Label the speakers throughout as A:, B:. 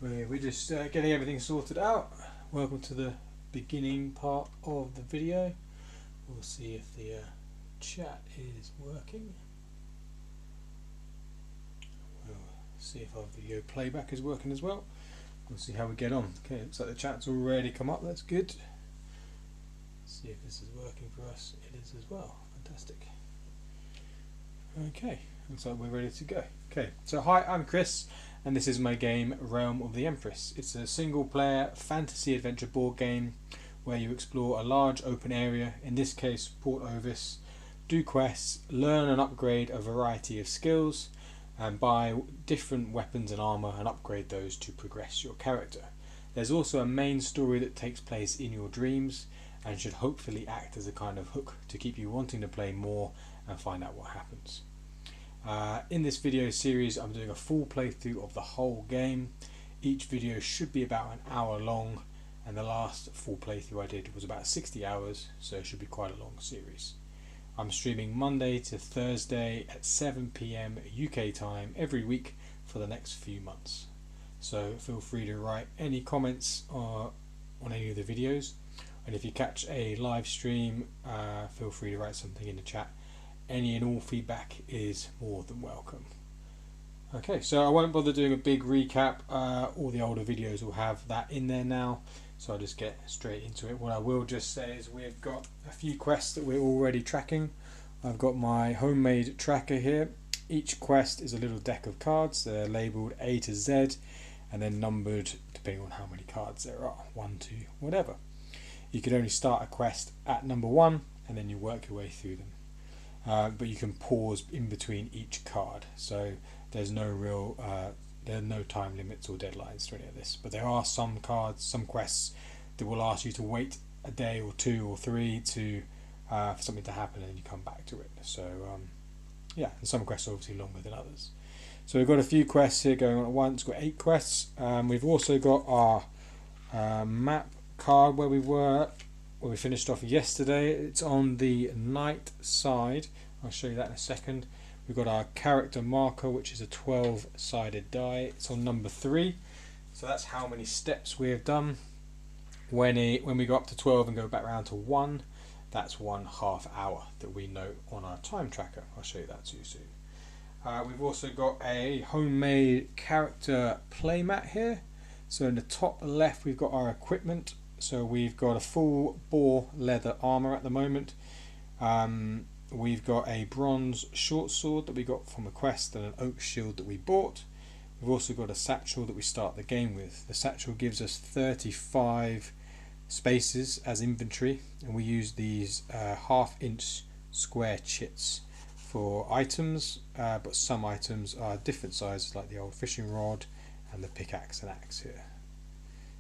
A: We're just getting everything sorted out. Welcome to the beginning part of the video. We'll see if the chat is working. We'll see if our video playback is working as well. We'll see how we get on. Okay, looks like the chat's already come up. That's good. Let's see if this is working for us. It is as well. Fantastic. Okay, looks like we're ready to go. Okay, so hi, I'm Chris, and this is my game Realm of the Empress. It's a single player fantasy adventure board game where you explore a large open area, in this case Port Ovis, do quests, learn and upgrade a variety of skills, and buy different weapons and armour and upgrade those to progress your character. There's also a main story that takes place in your dreams and should hopefully act as a kind of hook to keep you wanting to play more and find out what happens. In this video series I'm doing a full playthrough of the whole game. Each video should be about an hour long, and the last full playthrough I did was about 60 hours, so it should be quite a long series. I'm streaming Monday to Thursday at 7 PM UK time every week for the next few months. So feel free to write any comments on any of the videos, and if you catch a live stream, feel free to write something in the chat. Any and all feedback is more than welcome. Okay, so I won't bother doing a big recap. All the older videos will have that in there now, so I'll just get straight into it. What I will just say is we've got a few quests that we're already tracking. I've got my homemade tracker here. Each quest is a little deck of cards. They're labelled A to Z and then numbered depending on how many cards there are, 1, 2, whatever. You can only start a quest at number 1 and then you work your way through them. But you can pause in between each card, so there's no real there are no time limits or deadlines to any of this. But there are some cards, some quests that will ask you to wait a day or 2 or 3 to for something to happen, and then you come back to it. So yeah, and some quests are obviously longer than others. So we've got a few quests here going on at once. We've got 8 quests. We've also got our map card where we finished off yesterday. It's on the night side. I'll show you that in a second. We've got our character marker, which is a 12-sided die. It's on number 3, so that's how many steps we have done. When we go up to 12 and go back round to 1, that's 1/2 hour that we note on our time tracker. I'll show you that to you soon. We've also got a homemade character playmat here. So in the top left we've got our equipment. So we've got a full bore leather armour at the moment. We've got a bronze short sword that we got from a quest and an oak shield that we bought. We've also got a satchel that we start the game with. The satchel gives us 35 spaces as inventory, and we use these 1/2-inch square chits for items, but some items are different sizes, like the old fishing rod and the pickaxe and axe here.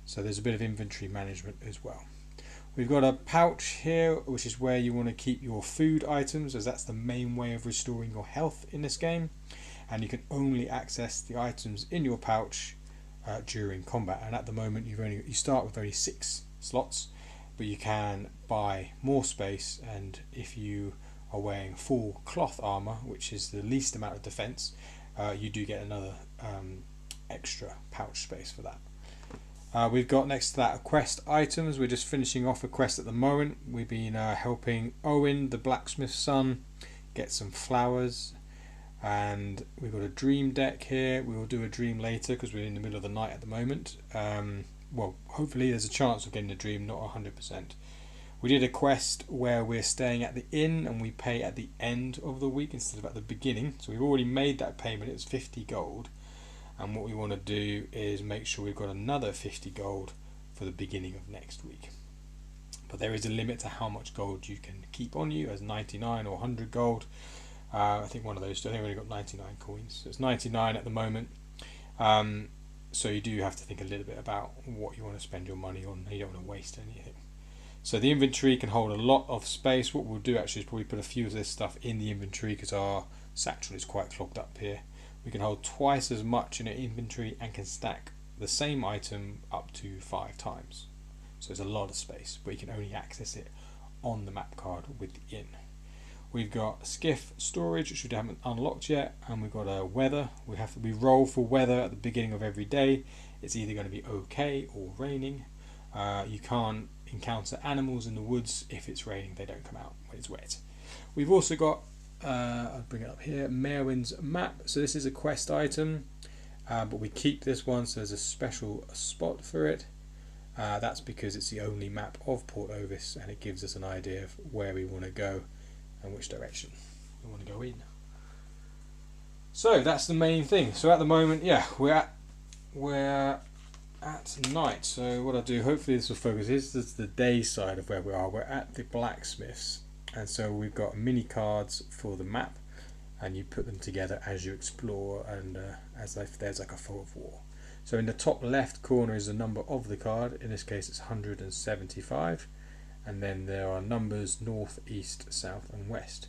A: So there's a bit of inventory management as well. We've got a pouch here, which is where you want to keep your food items, as that's the main way of restoring your health in this game, and you can only access the items in your pouch during combat. And at the moment you start with only 6 slots, but you can buy more space, and if you are wearing full cloth armor, which is the least amount of defense, you do get another extra pouch space for that. We've got next to that quest items. We're just finishing off a quest at the moment. We've been helping Owen, the blacksmith's son, get some flowers, and we've got a dream deck here. We will do a dream later because we're in the middle of the night at the moment. Well, hopefully there's a chance of getting a dream, not 100%. We did a quest where we're staying at the inn and we pay at the end of the week instead of at the beginning. So we've already made that payment. It was 50 gold. And what we want to do is make sure we've got another 50 gold for the beginning of next week. But there is a limit to how much gold you can keep on you, as 99 or 100 gold. I think one of those, I think we've only got 99 coins. So it's 99 at the moment. So you do have to think a little bit about what you want to spend your money on. You don't want to waste anything. So the inventory can hold a lot of space. What we'll do actually is probably put a few of this stuff in the inventory because our satchel is quite clogged up here. We can hold twice as much in an inventory and can stack the same item up to 5 times. So there's a lot of space, but you can only access it on the map card with the inn. We've got skiff storage, which we haven't unlocked yet, and we've got a weather. We roll for weather at the beginning of every day. It's either going to be okay or raining. You can't encounter animals in the woods if it's raining; they don't come out when it's wet. We've also got, I'll bring it up here, Merwin's map. So this is a quest item, but we keep this one, so there's a special spot for it. That's because it's the only map of Port Ovis, and it gives us an idea of where we want to go and which direction we want to go in. So that's the main thing. So at the moment, yeah, we're at night. So what I'll do, hopefully this will focus. This is the day side of where we are. We're at the blacksmiths, and so we've got mini cards for the map, and you put them together as you explore, and as if there's like a fog of war. So in the top left corner is the number of the card. In this case, it's 175. And then there are numbers north, east, south and west.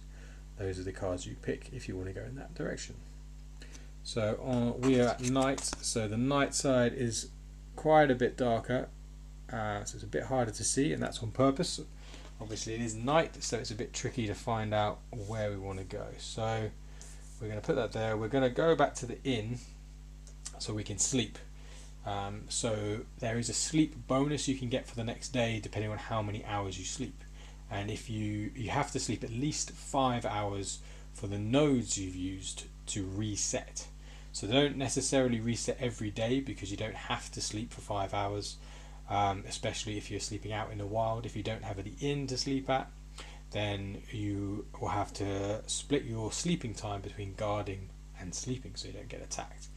A: Those are the cards you pick if you want to go in that direction. So we are at night, so the night side is quite a bit darker, so it's a bit harder to see, and that's on purpose. Obviously it is night, so it's a bit tricky to find out where we want to go. So we're going to put that there. We're going to go back to the inn so we can sleep. So there is a sleep bonus you can get for the next day depending on how many hours you sleep, and if you have to sleep at least 5 hours for the nodes you've used to reset. So they don't necessarily reset every day because you don't have to sleep for 5 hours, especially if you're sleeping out in the wild. If you don't have the inn to sleep at, then you will have to split your sleeping time between guarding and sleeping so you don't get attacked,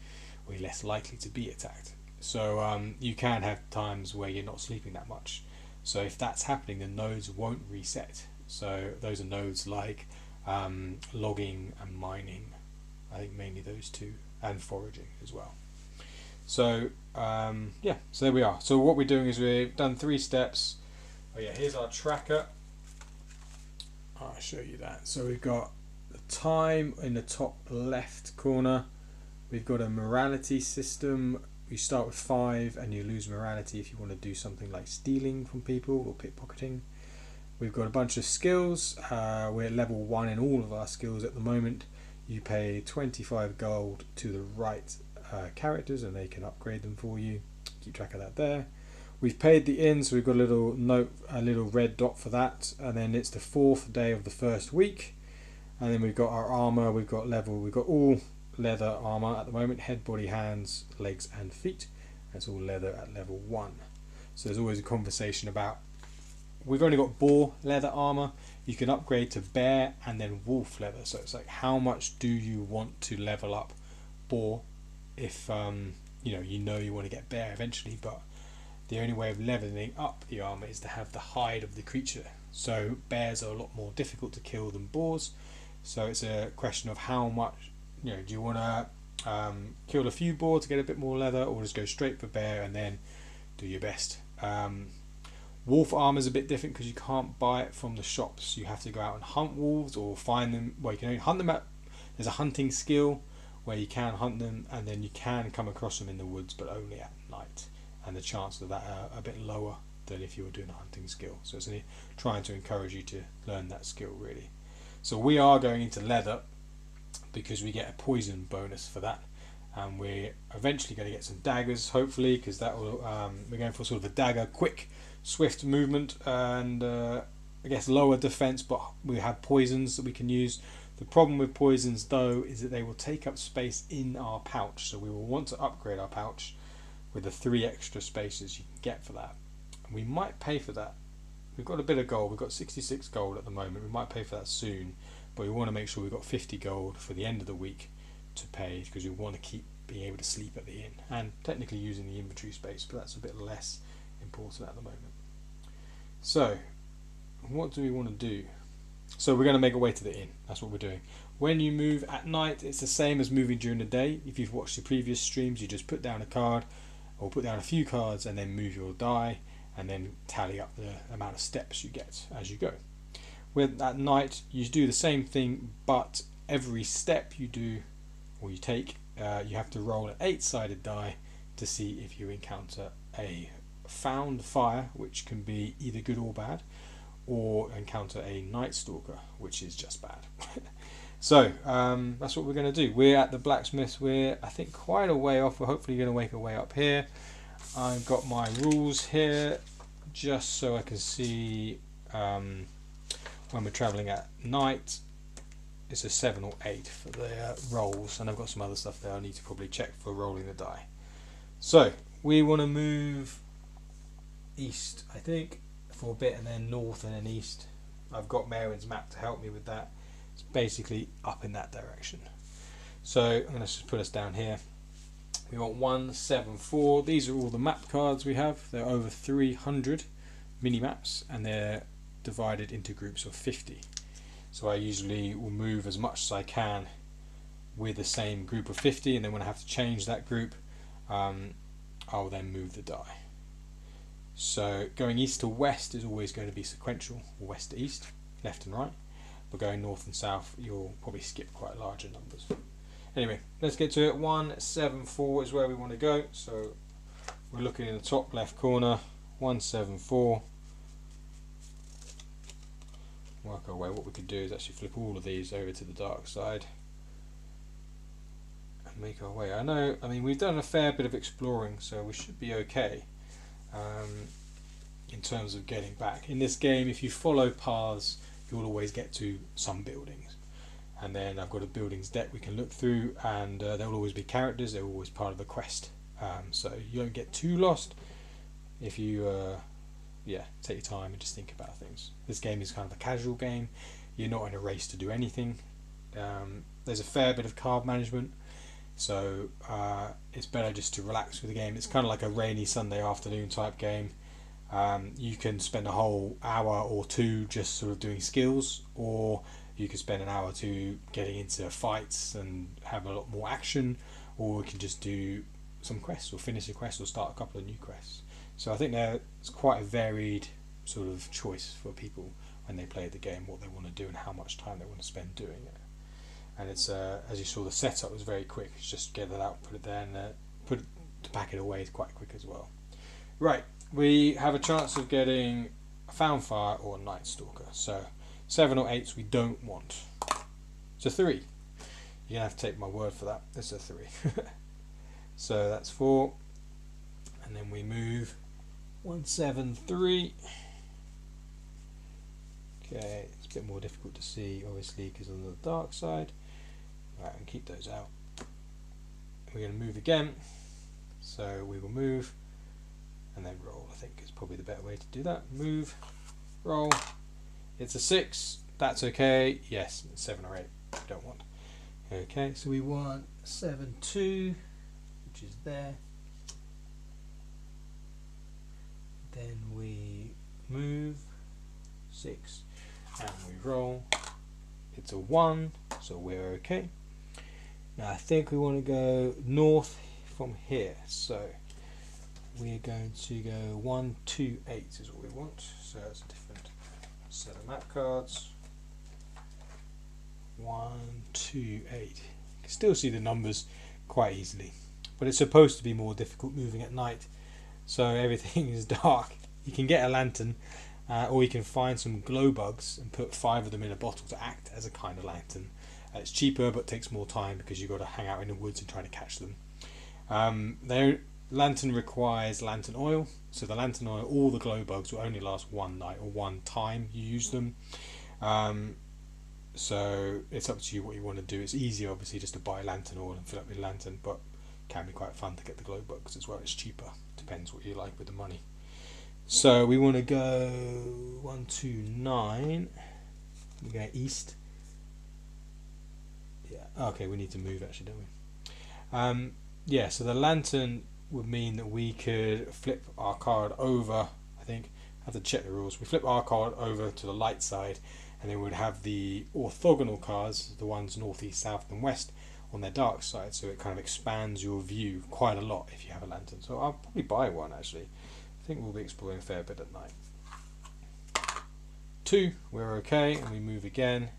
A: or you're less likely to be attacked. So you can have times where you're not sleeping that much. So if that's happening, the nodes won't reset. So those are nodes like logging and mining. I think mainly those two, and foraging as well. So yeah, so there we are. So what we're doing is we've done 3 steps. Oh yeah, here's our tracker. I'll show you that. So we've got the time in the top left corner. We've got a morality system. You start with 5 and you lose morality if you want to do something like stealing from people or pickpocketing. We've got a bunch of skills. We're at level 1 in all of our skills at the moment. You pay 25 gold to the right characters and they can upgrade them for you. Keep track of that there. We've paid the inn, so we've got a little note, a little red dot for that, and then it's the 4th day of the first week. And then we've got our armor. We've got all leather armor at the moment, head, body, hands, legs and feet. That's all leather at level 1. So there's always a conversation about, we've only got boar leather armor. You can upgrade to bear and then wolf leather. So it's like, how much do you want to level up boar if you know you want to get bear eventually, but the only way of leveling up the armor is to have the hide of the creature. So bears are a lot more difficult to kill than boars. So it's a question of how much, do you want to kill a few boar to get a bit more leather, or just go straight for bear and then do your best. Wolf armor is a bit different because you can't buy it from the shops. You have to go out and hunt wolves or find them. Well, you can only hunt them there's a hunting skill where you can hunt them, and then you can come across them in the woods, but only at night. And the chances of that are a bit lower than if you were doing a hunting skill. So it's trying to encourage you to learn that skill really. So we are going into leather because we get a poison bonus for that, and we're eventually going to get some daggers hopefully, because that will we're going for sort of a dagger, quick swift movement, and I guess lower defense, but we have poisons that we can use. The problem with poisons though is that they will take up space in our pouch, so we will want to upgrade our pouch with the 3 extra spaces you can get for that, and we might pay for that. We've got a bit of gold, we've got 66 gold at the moment, we might pay for that soon, but we want to make sure we've got 50 gold for the end of the week to pay, because we want to keep being able to sleep at the inn and technically using the inventory space, but that's a bit less important at the moment. So what do we want to do? So we're going to make our way to the inn. That's what we're doing. When you move at night, it's the same as moving during the day. If you've watched the previous streams, you just put down a card or put down a few cards and then move your die and then tally up the amount of steps you get as you go. With at night, you do the same thing, but every step you do or you take, you have to roll an 8-sided die to see if you encounter a found fire, which can be either good or bad, or encounter a Night Stalker, which is just bad. So that's what we're going to do. We're at the blacksmith. We're, I think, quite a way off. We're hopefully going to make a way up here. I've got my rules here just so I can see when we're travelling at night. It's a 7 or 8 for the rolls, and I've got some other stuff there I need to probably check for rolling the die. So we want to move east, I think, for a bit, and then north and then east. I've got Marin's map to help me with that. It's basically up in that direction. So I'm going to just put us down here. We want 174. These are all the map cards we have. They're over 300 mini maps, and they're divided into groups of 50. So I usually will move as much as I can with the same group of 50, and then when I have to change that group, I'll then move the die. So going east to west is always going to be sequential, or west to east, left and right. But going north and south, you'll probably skip quite larger numbers. Anyway, let's get to it. 174 is where we want to go. So we're looking in the top left corner. 174. Work our way. What we could do is actually flip all of these over to the dark side and make our way. I mean, we've done a fair bit of exploring, so we should be okay in terms of getting back. In this game, if you follow paths, you'll always get to some buildings, and then I've got a buildings deck we can look through, and there will always be characters. They're always part of the quest, so you don't get too lost if you take your time and just think about things. This game is kind of a casual game. You're not in a race to do anything. There's a fair bit of card management, so it's better just to relax with the game. It's kind of like a rainy Sunday afternoon type game. You can spend a whole hour or two just sort of doing skills, or you could spend an hour or two getting into fights and have a lot more action, or we can just do some quests or finish a quest or start a couple of new quests. So I think there's quite a varied sort of choice for people when they play the game, what they want to do and how much time they want to spend doing it. And it's as you saw, the setup was very quick. It's just get that out, put it there, and to pack it away is quite quick as well. Right, we have a chance of getting a Foundfire or a Night Stalker. So 7 or 8s we don't want. It's a 3. You're gonna have to take my word for that. It's a 3. So that's 4, and then we move 173. Okay, it's a bit more difficult to see, obviously, because on the dark side. Right, and keep those out. We're going to move again, so we will move and then roll. I think is probably the better way to do that. Move, roll. It's a 6. That's okay. Yes, 7 or 8. We don't want. Okay, so we want 7-2, which is there. Then we move 6 and we roll. It's a 1, so we're okay. Now I think we want to go north from here, so we're going to go 1, 2, 8 is what we want. So that's a different set of map cards. 1, 2, 8. You can still see the numbers quite easily, but it's supposed to be more difficult moving at night. So everything is dark. You can get a lantern, or you can find some glow bugs and put 5 of them in a bottle to act as a kind of lantern. It's cheaper but takes more time because you've got to hang out in the woods and try to catch them. Their lantern requires lantern oil, so the lantern oil, all the glow bugs will only last one night or one time you use them. So it's up to you what you want to do. It's easier obviously just to buy lantern oil and fill up your lantern, but it can be quite fun to get the glow bugs as well. It's cheaper, depends what you like with the money. So we want to go 1, 2, 9. We go east. Yeah, okay, we need to move actually, don't we? Yeah, so the lantern would mean that we could flip our card over. I think I have to check the rules. We flip our card over to the light side, and then we'd have the orthogonal cards, the ones north, east, south and west, on their dark side, so it kind of expands your view quite a lot if you have a lantern. So I'll probably buy one actually. I think we'll be exploring a fair bit at night. 2, we're okay, and we move again.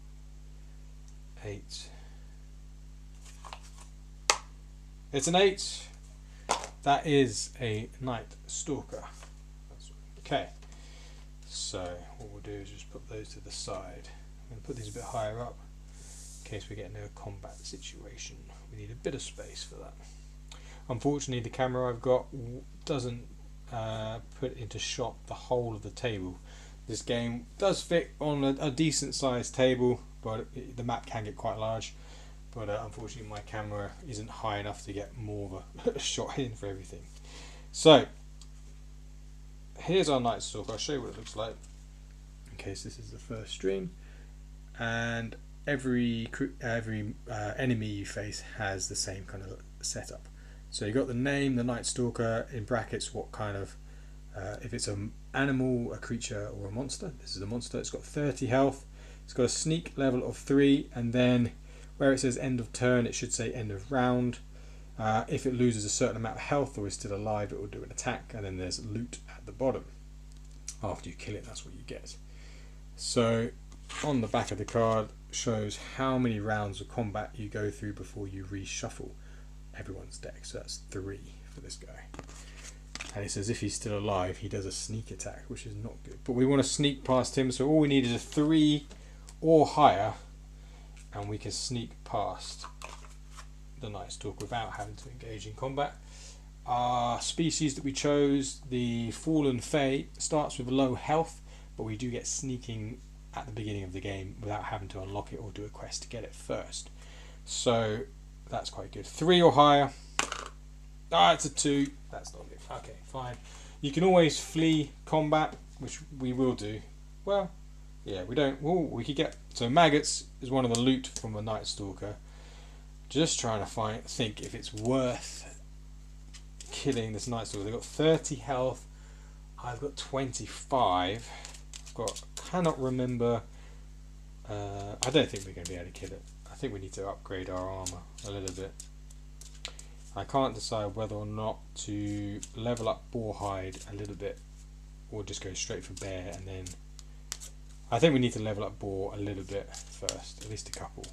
A: 8. It's an 8. That is a Night Stalker. Okay. So what we'll do is just put those to the side. I'm going to put these a bit higher up in case we get into a combat situation. We need a bit of space for that. Unfortunately, the camera I've got doesn't put into shot the whole of the table. This game does fit on a decent sized table, but the map can get quite large. But unfortunately my camera isn't high enough to get more of a shot in for everything. So here's our Night Stalker. I'll show you what it looks like in case this is the first stream. And every enemy you face has the same kind of setup. So you got the name, the Night Stalker, in brackets what kind of, if it's an animal, a creature or a monster. This is a monster. It's got 30 health. It's got a sneak level of 3, and then where it says end of turn it should say end of round. If it loses a certain amount of health or is still alive, it will do an attack, and then there's loot at the bottom. After you kill it, that's what you get. So on the back of the card shows how many rounds of combat you go through before you reshuffle everyone's deck. So that's 3 for this guy. And it says if he's still alive, he does a sneak attack, which is not good. But we want to sneak past him, so all we need is a 3 or higher, and we can sneak past the Night Stalker without having to engage in combat. Our species that we chose, the Fallen Fae, starts with low health, but we do get sneaking at the beginning of the game without having to unlock it or do a quest to get it first. So that's quite good. 3 or higher. It's a 2. That's not good. Okay, fine. You can always flee combat, which we will do. Well, yeah, we don't. Ooh, we could get. So maggots is one of the loot from a Night Stalker. Just trying to think if it's worth killing this Night Stalker. They've got 30 health. I've got 25. Cannot remember. I don't think we're going to be able to kill it. I think we need to upgrade our armor a little bit. I can't decide whether or not to level up Boarhide a little bit or just go straight for Bear, and then I think we need to level up Boar a little bit first, at least a couple.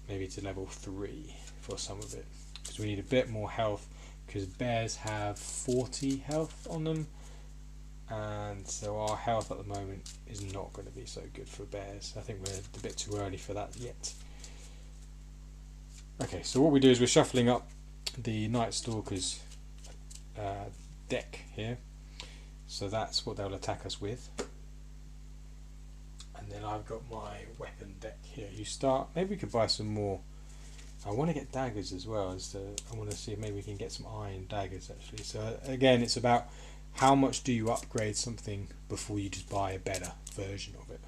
A: Maybe to level 3 for some of it, because we need a bit more health, because bears have 40 health on them, and so our health at the moment is not going to be so good for bears. I think we're a bit too early for that yet. Okay, so what we do is we're shuffling up the Night Stalker's deck here, so that's what they'll attack us with. And then I've got my weapon deck here. You start, maybe we could buy some more. I want to get daggers as well. I want to see if maybe we can get some iron daggers actually. So again, it's about how much do you upgrade something before you just buy a better version of it.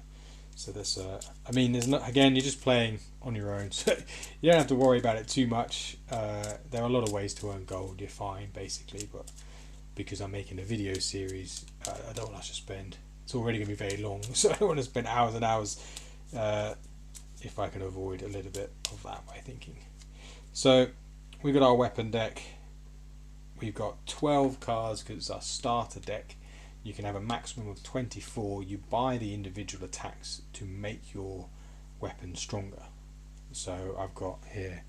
A: So there's I mean, there's not, again, you're just playing on your own, so you don't have to worry about it too much. There are a lot of ways to earn gold. You're fine basically, but because I'm making a video series, I don't want us to spend. It's already going to be very long, so I don't want to spend hours and hours if I can avoid a little bit of that by thinking. So we've got our weapon deck. We've got 12 cards because it's our starter deck. You can have a maximum of 24. You buy the individual attacks to make your weapon stronger. So I've got here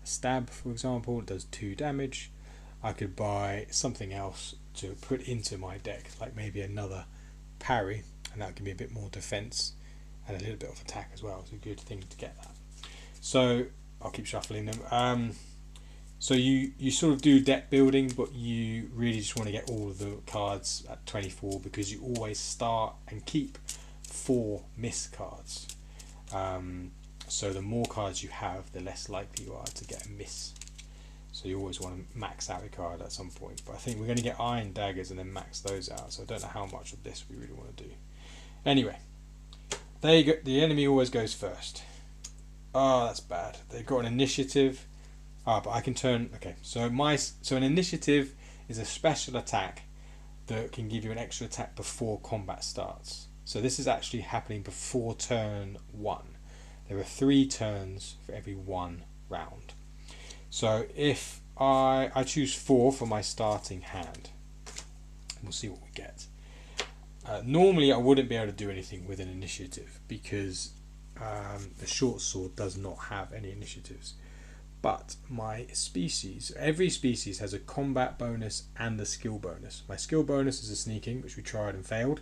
A: a stab, for example, it does 2 damage. I could buy something else to put into my deck, like maybe another parry, and that would give me a bit more defense and a little bit of attack as well. It's a good thing to get that. So I'll keep shuffling them. So you sort of do deck building, but you really just want to get all of the cards at 24 because you always start and keep 4 miss cards. So the more cards you have, the less likely you are to get a miss. So you always want to max out a card at some point. But I think we're going to get iron daggers and then max those out. So I don't know how much of this we really want to do. Anyway, there you go. The enemy always goes first. Oh, that's bad. They've got an initiative. But I can turn. Okay, so an initiative is a special attack that can give you an extra attack before combat starts. So this is actually happening before turn 1. There are 3 turns for every 1 round. So if I choose 4 for my starting hand, we'll see what we get. Normally I wouldn't be able to do anything with an initiative because the short sword does not have any initiatives. But my species, every species has a combat bonus and a skill bonus. My skill bonus is a sneaking, which we tried and failed.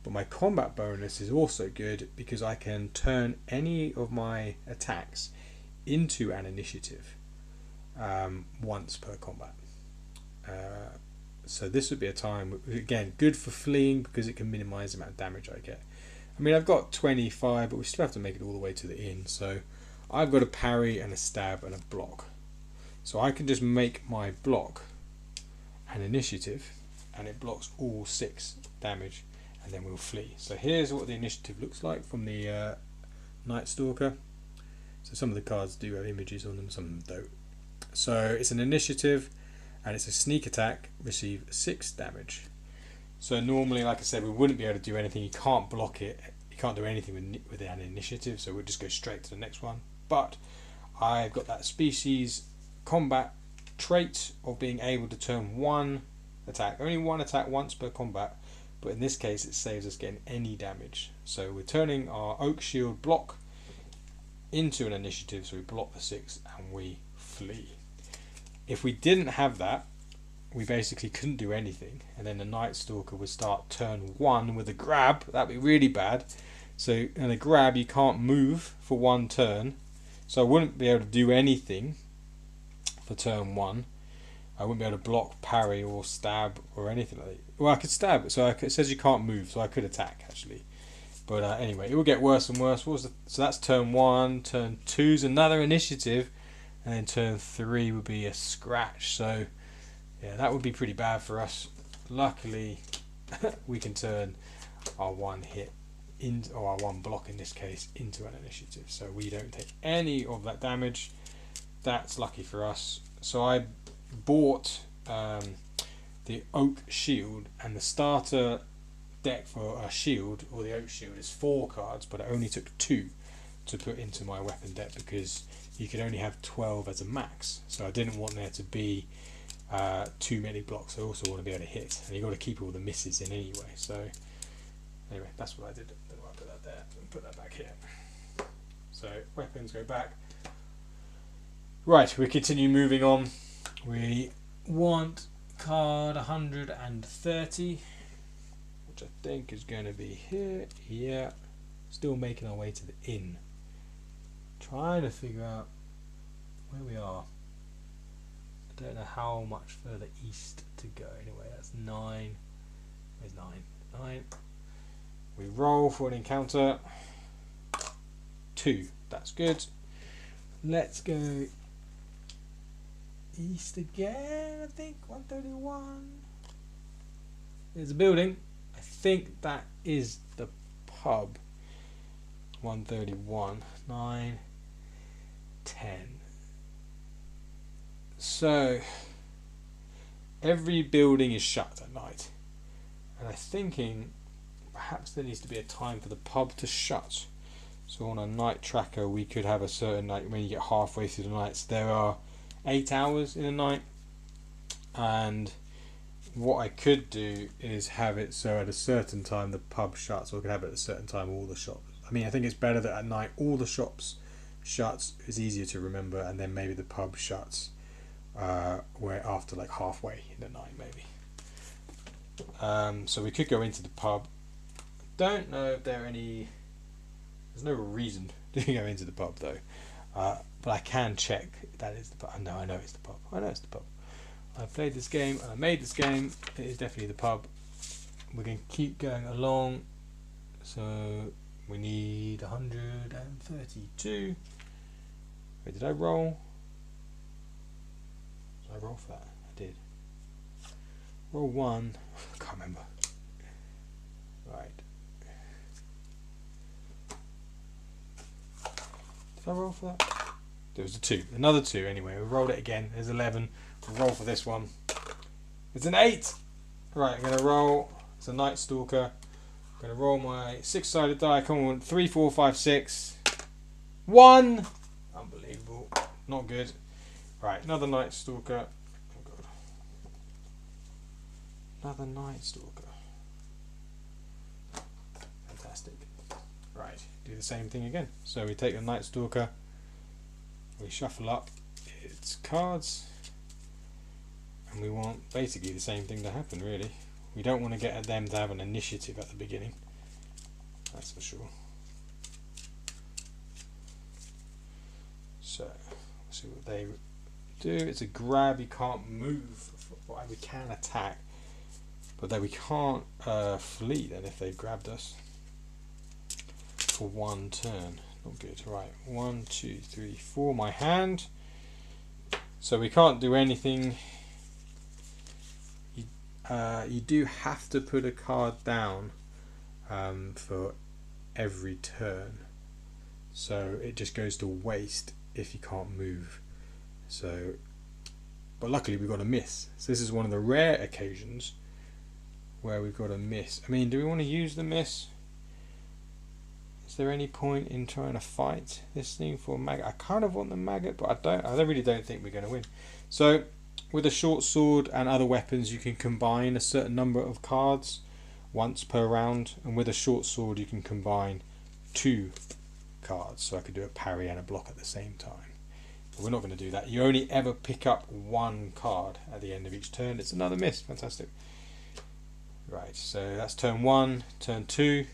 A: But my combat bonus is also good because I can turn any of my attacks into an initiative once per combat. So this would be a time, again, good for fleeing because it can minimise the amount of damage I get. I mean, I've got 25, but we still have to make it all the way to the inn. So I've got a parry and a stab and a block. So I can just make my block an initiative and it blocks all 6 damage and then we'll flee. So here's what the initiative looks like from the Night Stalker. So some of the cards do have images on them, some of them don't. So it's an initiative and it's a sneak attack, receive 6 damage. So normally, like I said, we wouldn't be able to do anything. You can't block it. You can't do anything with an initiative, so we'll just go straight to the next one. But I've got that species combat trait of being able to turn one attack, only one attack once per combat, but in this case it saves us getting any damage. So we're turning our oak shield block into an initiative, so we block the 6 and we flee. If we didn't have that, we basically couldn't do anything, and then the Night Stalker would start turn 1 with a grab. That'd be really bad. So in a grab you can't move for 1 turn, so I wouldn't be able to do anything for turn 1. I wouldn't be able to block, parry or stab or anything like that. Well, I could stab, so it says you can't move, so I could attack actually. But anyway, it will get worse and worse. So that's turn 1, turn 2 is another initiative, and then turn 3 would be a scratch. So yeah, that would be pretty bad for us. Luckily, we can turn our 1 hit or our 1 block in this case into an initiative, so we don't take any of that damage. That's lucky for us. So I bought the oak shield, and the starter deck for a shield or the oak shield is 4 cards, but I only took 2 to put into my weapon deck because you could only have 12 as a max. So I didn't want there to be too many blocks. I also want to be able to hit, and you've got to keep all the misses in anyway. So anyway, that's what I did. Then I put that there and put that back here. So weapons go back. Right, we continue moving on. We want card 130, which I think is going to be here. Yeah, still making our way to the inn. Trying to figure out where we are. I don't know how much further east to go. Anyway, that's 9. Where's 9? 9. We roll for an encounter. 2. That's good. Let's go east again. I think 131. There's a building. I think that is the pub. 131. 9. 10. So every building is shut at night, and I'm thinking perhaps there needs to be a time for the pub to shut. So on a night tracker we could have a certain night when you get halfway through the nights. There are 8 hours in a night, and what I could do is have it so at a certain time the pub shuts, or I could have it at a certain time all the shops. I mean, I think it's better that at night all the shops shuts. It's easier to remember, and then maybe the pub shuts where after like halfway in the night maybe. So we could go into the pub. Don't know if there are any. There's no reason to go into the pub though, but I can check that is the pub. No, I know it's the pub. I know it's the pub. I've played this game and I made this game. It is definitely the pub. We're going to keep going along. So we need 132. Wait, did I roll? Did I roll for that? I did. Roll 1. I can't remember. Right. Did I roll for that? There was a 2. Another 2 anyway. We rolled it again. There's 11. We'll roll for this one. It's an 8! Right, I'm going to roll. It's a Night Stalker. I'm going to roll my 6-sided die. Come on. 3, 4, 5, 6. 1! Unbelievable. Not good. Right, another Night Stalker. Oh god. Another Night Stalker. Fantastic. Right, do the same thing again. So we take the Night Stalker, we shuffle up. its cards, and we want basically the same thing to happen, really. We don't want to get them to have an initiative at the beginning, that's for sure. So let's see what they do. It's a grab. You can't move. Well, we can attack, but then we can't flee then if they've grabbed us for one turn. Not good. Right, 1, 2, 3, 4. My hand. So we can't do anything. You do have to put a card down for every turn. So it just goes to waste if you can't move. So, but luckily we've got a miss. So this is one of the rare occasions where we've got a miss. I mean, do we want to use the miss? Is there any point in trying to fight this thing for a maggot? I kind of want the maggot, but I really don't think we're going to win. So with a short sword and other weapons, you can combine a certain number of cards once per round, and with a short sword you can combine 2 cards. So I could do a parry and a block at the same time. But we're not going to do that. You only ever pick up 1 card at the end of each turn. It's another miss. Fantastic. Right, so that's turn 1. Turn 2.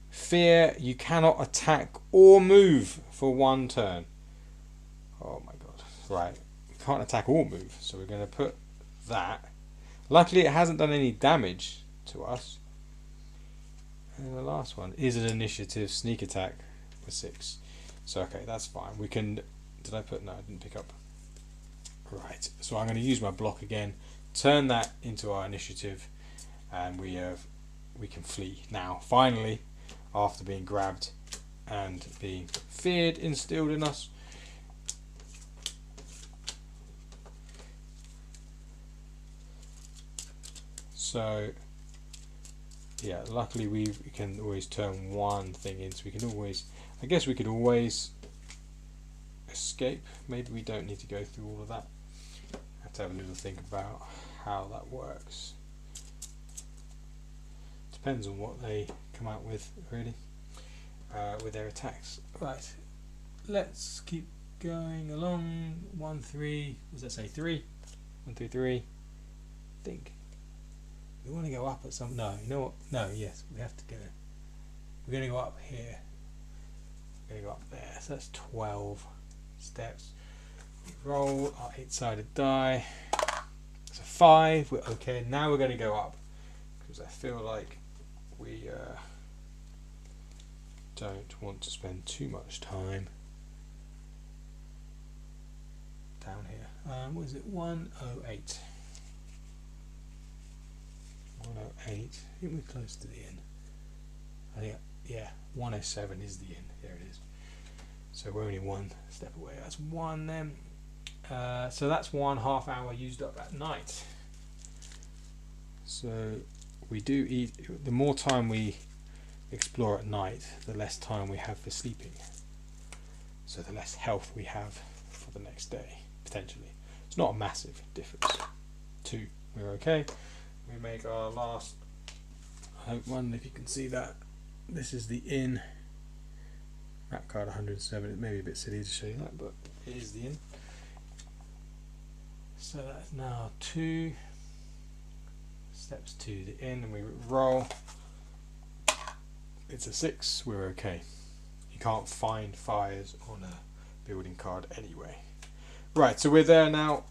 A: Fear, you cannot attack or move for 1 turn. Oh my god. Right, we can't attack or move, so we're going to put that. Luckily it hasn't done any damage to us. And the last one is an initiative sneak attack for 6. So okay, that's fine. We can... Did I put... No, I didn't pick up. Right, so I'm going to use my block again, turn that into our initiative, and we can flee now, finally, after being grabbed and being feared instilled in us. So yeah, luckily we can always turn one thing in, so we can always, I guess we could always escape. Maybe we don't need to go through all of that. I have to have a little think about how that works. Depends on what they come out with, really, with their attacks. Right, let's keep going along. 1, 3, what does that say? 3? 1, 2, 3. Think. We want to go up at some... No, you know what? No, yes, we have to go. We're going to go up here. We're going to go up there. So that's 12 steps. We roll our 8-sided die. It's a 5. We're okay. Now we're going to go up, because I feel like we don't want to spend too much time down here. What is it? 108. 108. I think we're close to the inn. I think, yeah, 107 is the inn. There it is. So we're only 1 step away. That's 1 then. So that's 1.5 hour used up at night. So we do eat. The more time we explore at night, the less time we have for sleeping. So the less health we have for the next day, potentially. It's not a massive difference. 2, we're okay. We make our last, I hope one, if you can see that. This is the inn. Map card 107. It may be a bit silly to show you that, but it is the inn. So that's now 2 steps to the inn, and we roll. It's a 6. We're okay. You can't find fires on a building card anyway. Right, so we're there now.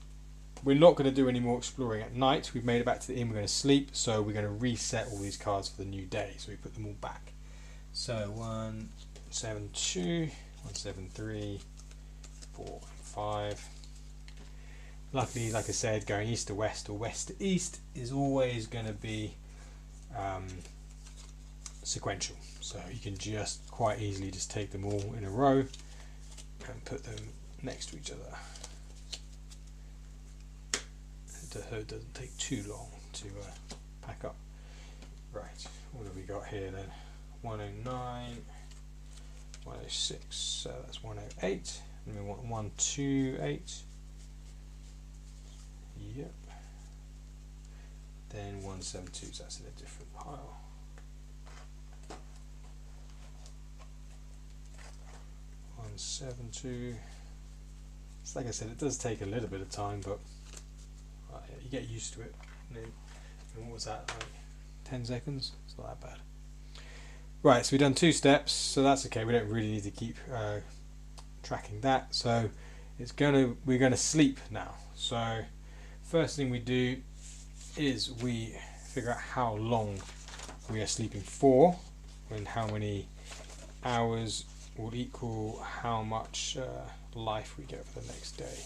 A: We're not going to do any more exploring at night. We've made it back to the inn. We're going to sleep, so we're going to reset all these cards for the new day. So we put them all back. So 172, 173, 4, and 5. Luckily, like I said, going east to west or west to east is always going to be sequential. So you can just quite easily just take them all in a row and put them next to each other. So it doesn't take too long to pack up. Right, what have we got here then? 109, 106, so that's 108, and we want 128. Yep. Then 172, so that's in a different pile. 172, So like I said, it does take a little bit of time, but you get used to it. And what was that, like 10 seconds? It's not that bad. Right, so we've done 2 steps, so that's okay. We don't really need to keep tracking that. So we're gonna sleep now. So first thing we do is we figure out how long we are sleeping for, and how many hours will equal how much life we get for the next day.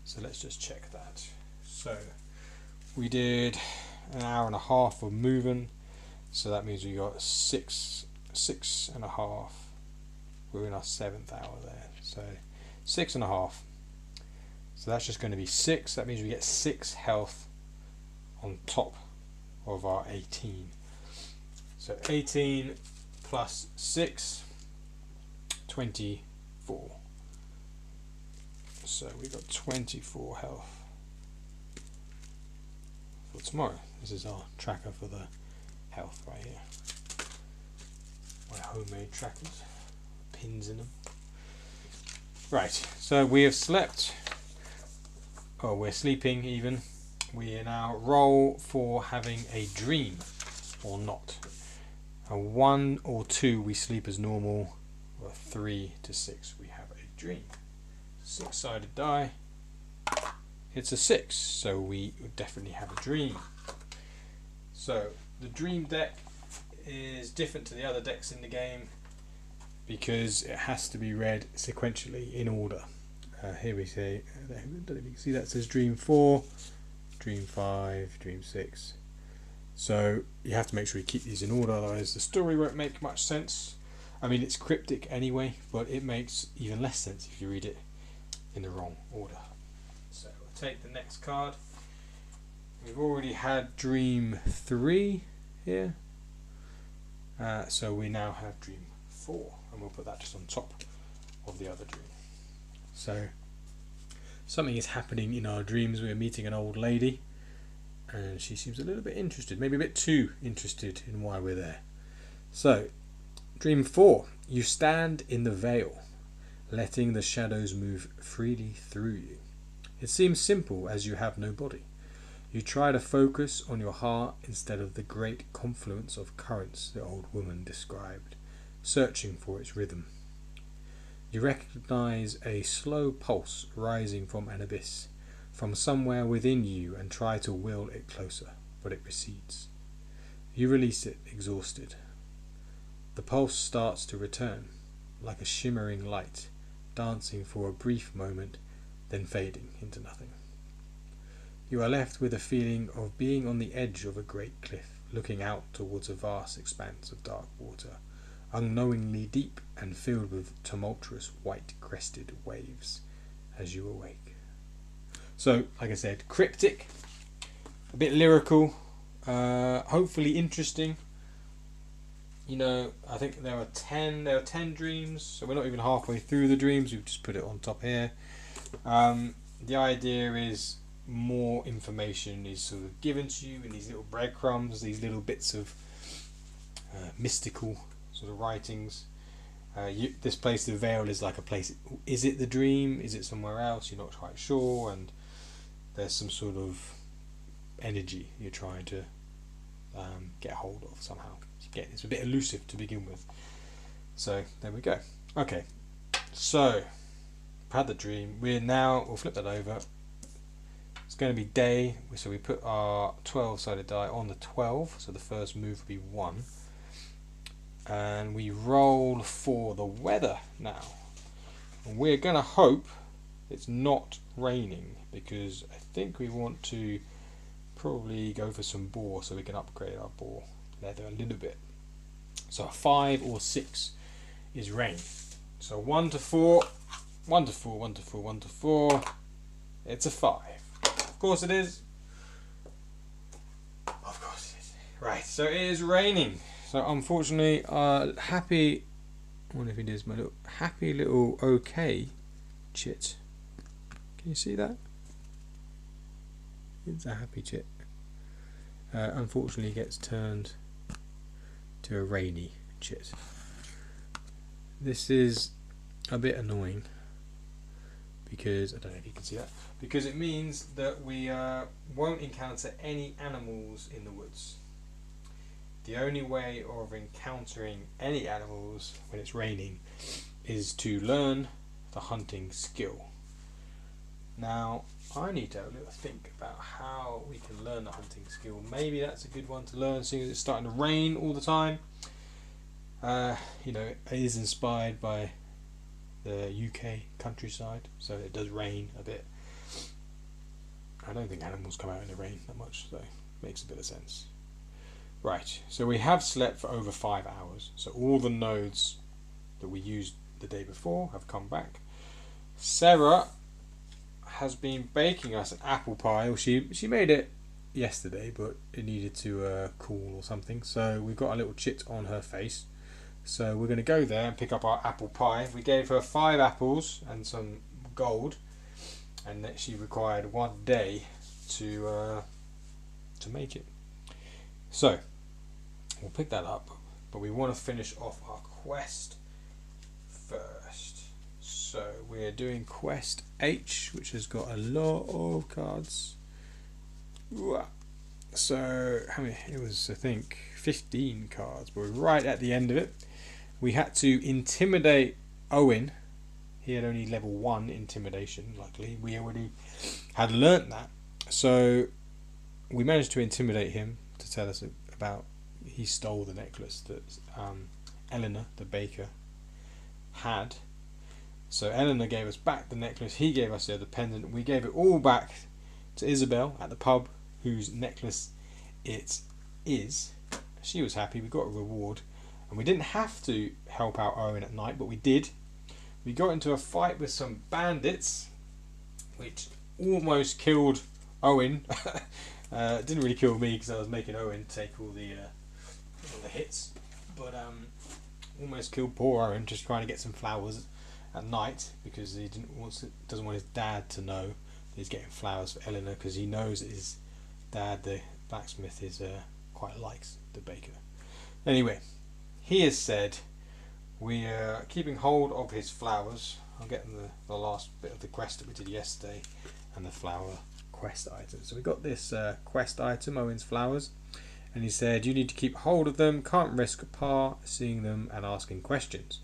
A: So let's just check that. So we did an hour and a half of moving, so that means we got six and a half. We're in our 7th hour there, so 6.5. So that's just going to be 6. That means we get 6 health on top of our 18. So 18 plus 6, 24. So we've got 24 health for tomorrow. This is our tracker for the health right here. My homemade trackers, pins in them. Right, so we have slept, or we're sleeping even. We now roll for having a dream or not. A 1 or 2 we sleep as normal, or 3 to 6 we have a dream. 6-sided die, it's a 6, so we definitely have a dream. So the dream deck is different to the other decks in the game because it has to be read sequentially in order. Here we say, I don't know if you can see that says dream 4, dream 5, dream 6. So you have to make sure you keep these in order, otherwise the story won't make much sense. I mean, it's cryptic anyway, but it makes even less sense if you read it in the wrong order. So we'll take the next card. We've already had dream 3 here, so we now have dream 4, and we'll put that just on top of the other dream. So something is happening in our dreams. We're meeting an old lady, and she seems a little bit interested, maybe a bit too interested in why we're there. So dream 4, you stand in the veil, letting the shadows move freely through you. It seems simple as you have no body. You try to focus on your heart instead of the great confluence of currents the old woman described, searching for its rhythm. You recognize a slow pulse rising from an abyss, from somewhere within you, and try to will it closer, but it recedes. You release it, exhausted. The pulse starts to return, like a shimmering light, dancing for a brief moment, then fading into nothing. You are left with a feeling of being on the edge of a great cliff, looking out towards a vast expanse of dark water, unknowingly deep and filled with tumultuous white-crested waves as you awake. So, like I said, cryptic, a bit lyrical, hopefully interesting. You know, I think there are 10 dreams, so we're not even halfway through the dreams, we've just put it on top here. The idea is more information is sort of given to you in these little breadcrumbs, these little bits of mystical sort of writings. This place, the veil, is like a place. Is it the dream? Is it somewhere else? You're not quite sure, and there's some sort of energy you're trying to get hold of somehow. It's a bit elusive to begin with. So there we go. Okay, so I've had the dream. We'll flip that over. It's going to be day, so we put our 12-sided die on the 12, so the first move will be 1. And we roll for the weather now. And we're going to hope it's not raining, because I think we want to probably go for some boar so we can upgrade our boar leather a little bit. So a 5 or 6 is rain. So 1 to 4, 1 to 4, 1 to 4, 1 to 4. It's a 5. Of course it is. Of course it is. Right, so it is raining. So unfortunately, happy, I wonder if it is my little happy little okay chit. Can you see that? It's a happy chit. Unfortunately, gets turned to a rainy chit. This is a bit annoying because I don't know if you can see that, because it means that we won't encounter any animals in the woods. The only way of encountering any animals when it's raining is to learn the hunting skill. Now, I need to have a little think about how we can learn the hunting skill. Maybe that's a good one to learn, seeing as it's starting to rain all the time. You know, it is inspired by the UK countryside, so it does rain a bit. I don't think animals come out in the rain that much, so it makes a bit of sense. Right, so we have slept for over 5 hours, so all the nodes that we used the day before have come back. Sarah has been baking us an apple pie. Well, she made it yesterday, but it needed to cool or something, so we've got a little chit on her face. So we're going to go there and pick up our apple pie. We gave her 5 apples and some gold, and that she required 1 day to make it. So we'll pick that up, but we want to finish off our quest first. So we're doing quest H, which has got a lot of cards. So how many? It was, I think, 15 cards, but we're right at the end of it. We had to intimidate Owen. He had only level 1 intimidation, luckily. We already had learnt that. So we managed to intimidate him to tell us about he stole the necklace that Eleanor, the baker, had. So Eleanor gave us back the necklace, he gave us the other pendant. We gave it all back to Isabel at the pub, whose necklace it is. She was happy, we got a reward. And we didn't have to help out Owen at night, but we did. We got into a fight with some bandits, which almost killed Owen. It didn't really kill me because I was making Owen take all the hits, but almost killed poor Owen just trying to get some flowers at night because he doesn't want his dad to know that he's getting flowers for Eleanor, because he knows that his dad, the blacksmith, is quite likes the baker. Anyway, he has said we are keeping hold of his flowers. I'm getting the last bit of the quest that we did yesterday and the flower quest item. So we got this quest item, Owen's flowers, and he said you need to keep hold of them, can't risk Pa seeing them and asking questions.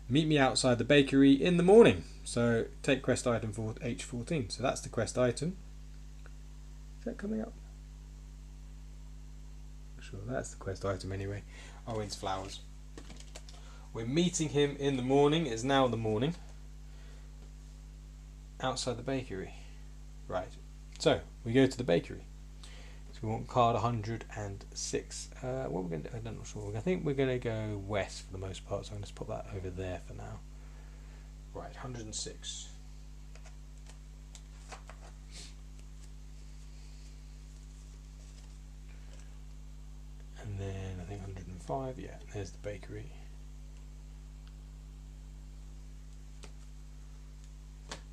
A: Meet me outside the bakery in the morning. So take quest item for H14. So that's the quest item. Is that coming up? Sure, that's the quest item anyway. Owen's flowers. We're meeting him in the morning. It's now the morning. Outside the bakery. Right. So we go to the bakery. So we want card 106. What we're going to do, I'm not sure. I think we're going to go west for the most part. So I'm going to put that over there for now. Right, 106. And then I think 105. Yeah, there's the bakery.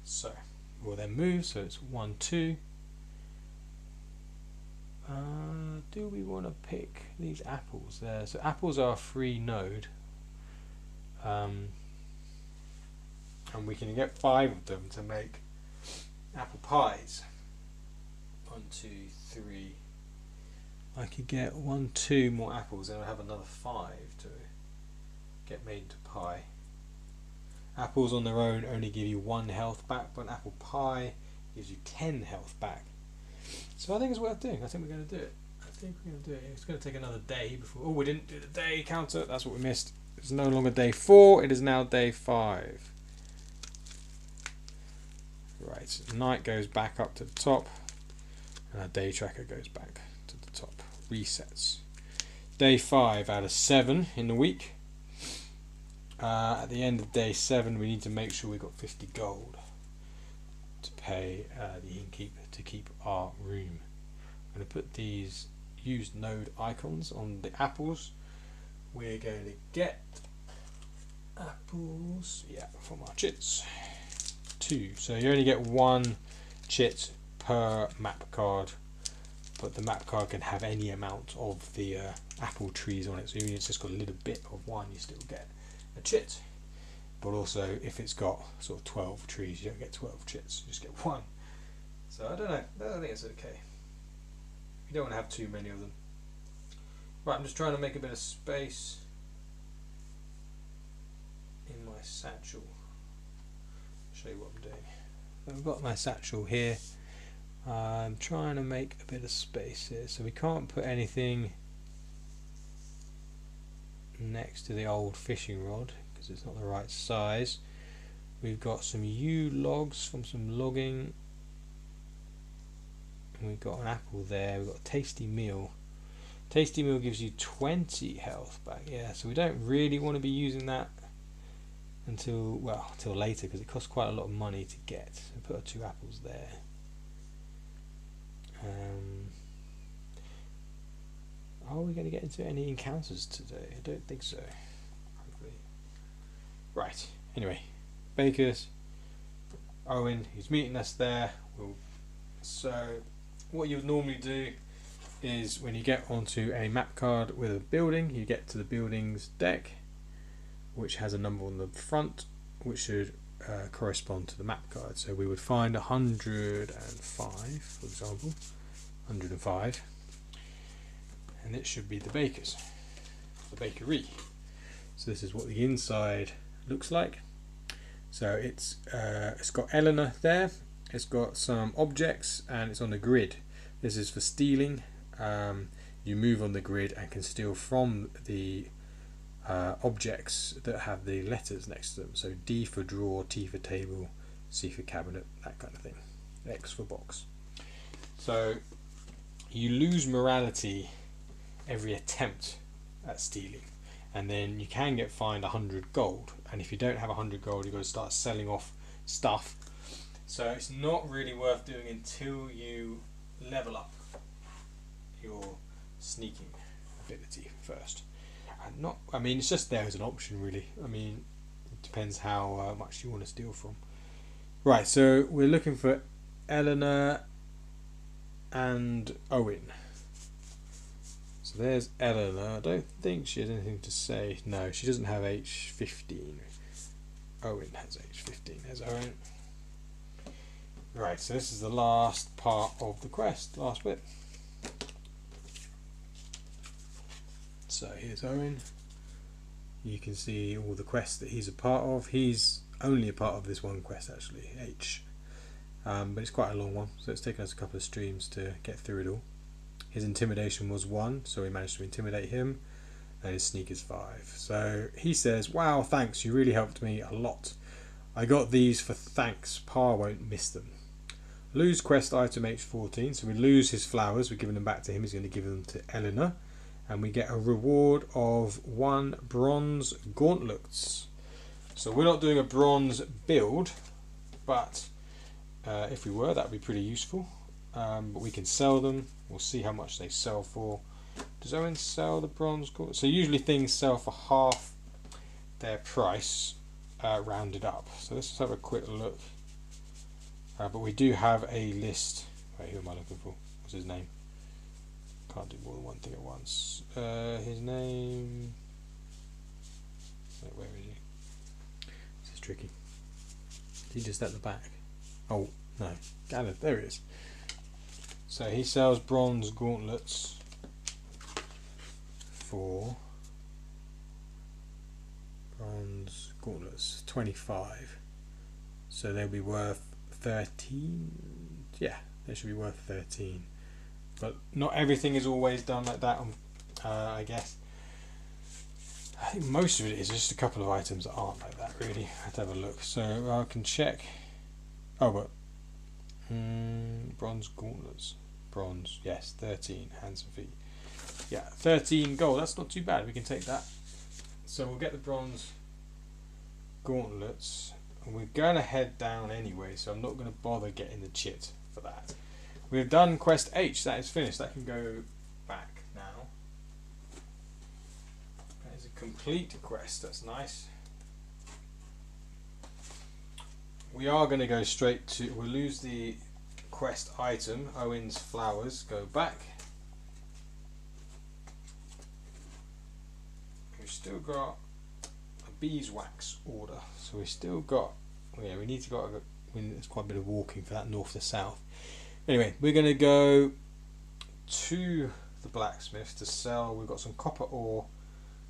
A: So we'll then move. So it's 1, 2. Do we want to pick these apples there? So apples are a free node, and we can get 5 of them to make apple pies. 1, 2, 3. I could get 1, 2 more apples, and I have another 5 to get made into pie. Apples on their own only give you 1 health back, but an apple pie gives you 10 health back. So I think it's worth doing. I think we're going to do it. It's going to take another day before... Oh, we didn't do the day counter. That's what we missed. It's no longer day 4. It is now day 5. Right. Night goes back up to the top. And our day tracker goes back to the top. Resets. Day 5 out of 7 in the week. At the end of day 7, we need to make sure we got 50 gold to pay the innkeeper to keep our room. I'm going to put these used node icons on the apples. We're going to get apples, yeah, from our chits. 2. So you only get 1 chit per map card, but the map card can have any amount of the apple trees on it. So even if it's just got a little bit of one, you still get a chit. but also if it's got sort of 12 trees, you don't get 12 chits, you just get one. So I don't know, I think it's okay. You don't want to have too many of them. Right, I'm just trying to make a bit of space in my satchel. I'll show you what I'm doing. I've got my satchel here. I'm trying to make a bit of space here, so we can't put anything next to the old fishing rod because it's not the right size. We've got some yew logs from some logging, and we've got an apple there. We've got a tasty meal. Tasty meal gives you 20 health back, yeah, so we don't really want to be using that until later because it costs quite a lot of money to get. So put our 2 apples there. Are we going to get into any encounters today? I don't think so. Hopefully. Right, anyway, Bakers, Owen, he's meeting us there. So what you would normally do is when you get onto a map card with a building, you get to the building's deck, which has a number on the front, which should correspond to the map card. So we would find 105, for example, 105, and it should be the bakers, the bakery. So this is what the inside looks like. So it's got Eleanor there, it's got some objects, and it's on the grid. This is for stealing. You move on the grid and can steal from the objects that have the letters next to them. So D for drawer, T for table, C for cabinet, that kind of thing. X for box. So you lose morality every attempt at stealing, and then you can get fined 100 gold, and if you don't have 100 gold, you've got to start selling off stuff. So it's not really worth doing until you level up your sneaking ability first. I mean, it's just there as an option, really. I mean, it depends how much you want to steal from. Right, so we're looking for Eleanor and Owen. So there's Eleanor. I don't think she has anything to say. No, she doesn't have H15. Owen has H15. There's Owen. Right, so this is the last part of the quest, last bit. So here's Owen. You can see all the quests that he's a part of. He's only a part of this one quest actually, H. But it's quite a long one, so it's taken us a couple of streams to get through it all. His intimidation was 1, so we managed to intimidate him, and his sneak is 5. So he says, "Wow, thanks, you really helped me a lot. I got these for thanks, Pa won't miss them." Lose quest item H14, so we lose his flowers, we're giving them back to him, he's going to give them to Eleanor, and we get a reward of 1 bronze gauntlets. So we're not doing a bronze build, but if we were, that would be pretty useful. But we can sell them, we'll see how much they sell for. Does Owen sell the bronze gauntlets? So usually things sell for half their price, rounded up. So let's just have a quick look. But we do have a list. Wait, who am I looking for? What's his name? Can't do more than one thing at once. His name. Wait, where is he? This is tricky. Is he just at the back? Oh no, Gareth. There he is. So he sells bronze gauntlets for 25. So they'll be worth 13. Yeah, they should be worth 13. But not everything is always done like that, I guess. I think most of it is just a couple of items that aren't like that, really. I have to have a look. So I can check. Oh, but bronze gauntlets. Bronze, yes, 13 hands and feet. Yeah, 13 gold. That's not too bad. We can take that. So we'll get the bronze gauntlets. And we're going to head down anyway, so I'm not going to bother getting the chit for that. We've done quest H. That is finished. That can go back now. That is a complete quest. That's nice. We are going to go straight to... We'll lose the quest item. Owen's flowers. Go back. We've still got a beeswax order. So we still got, yeah, we need to go. There's quite a bit of walking for that north to south. Anyway, we're going to go to the blacksmith to sell. We've got some copper ore.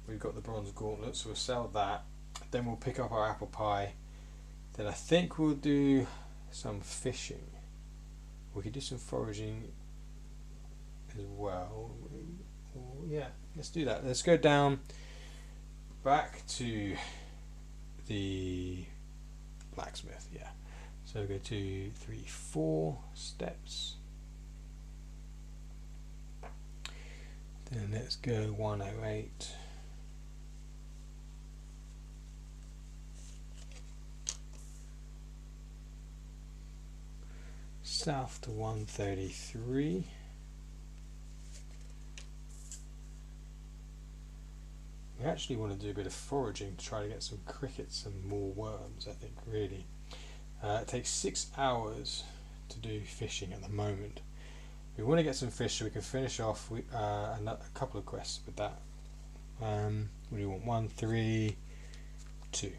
A: We've got the bronze gauntlet, so we'll sell that. Then we'll pick up our apple pie. Then I think we'll do some fishing. We could do some foraging as well. Yeah, let's do that. Let's go down back to the blacksmith. Yeah, so go 2, 3, 4 steps. Then let's go 108. South to 133. We actually want to do a bit of foraging to try to get some crickets and more worms, I think, really. It takes 6 hours to do fishing at the moment. We want to get some fish so we can finish off with a couple of quests with that. What do you want? 1, 3, 2.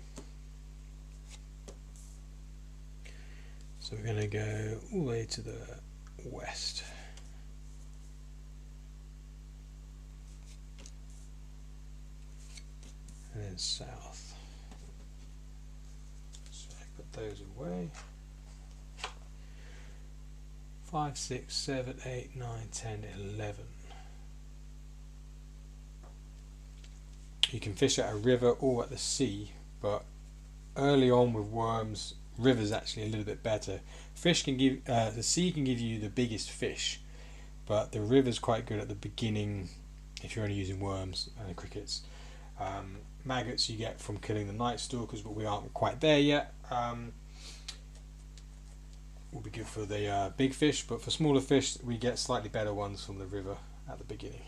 A: So we're going to go all the way to the west. And then south. So I put those away. 5, 6, 7, 8, 9, 10, 11. You can fish at a river or at the sea, but early on with worms, river's actually a little bit better. Fish can give the sea can give you the biggest fish, but the river's quite good at the beginning if you're only using worms and crickets. Maggots you get from killing the night stalkers, but we aren't quite there yet. Will be good for the big fish, but for smaller fish we get slightly better ones from the river at the beginning.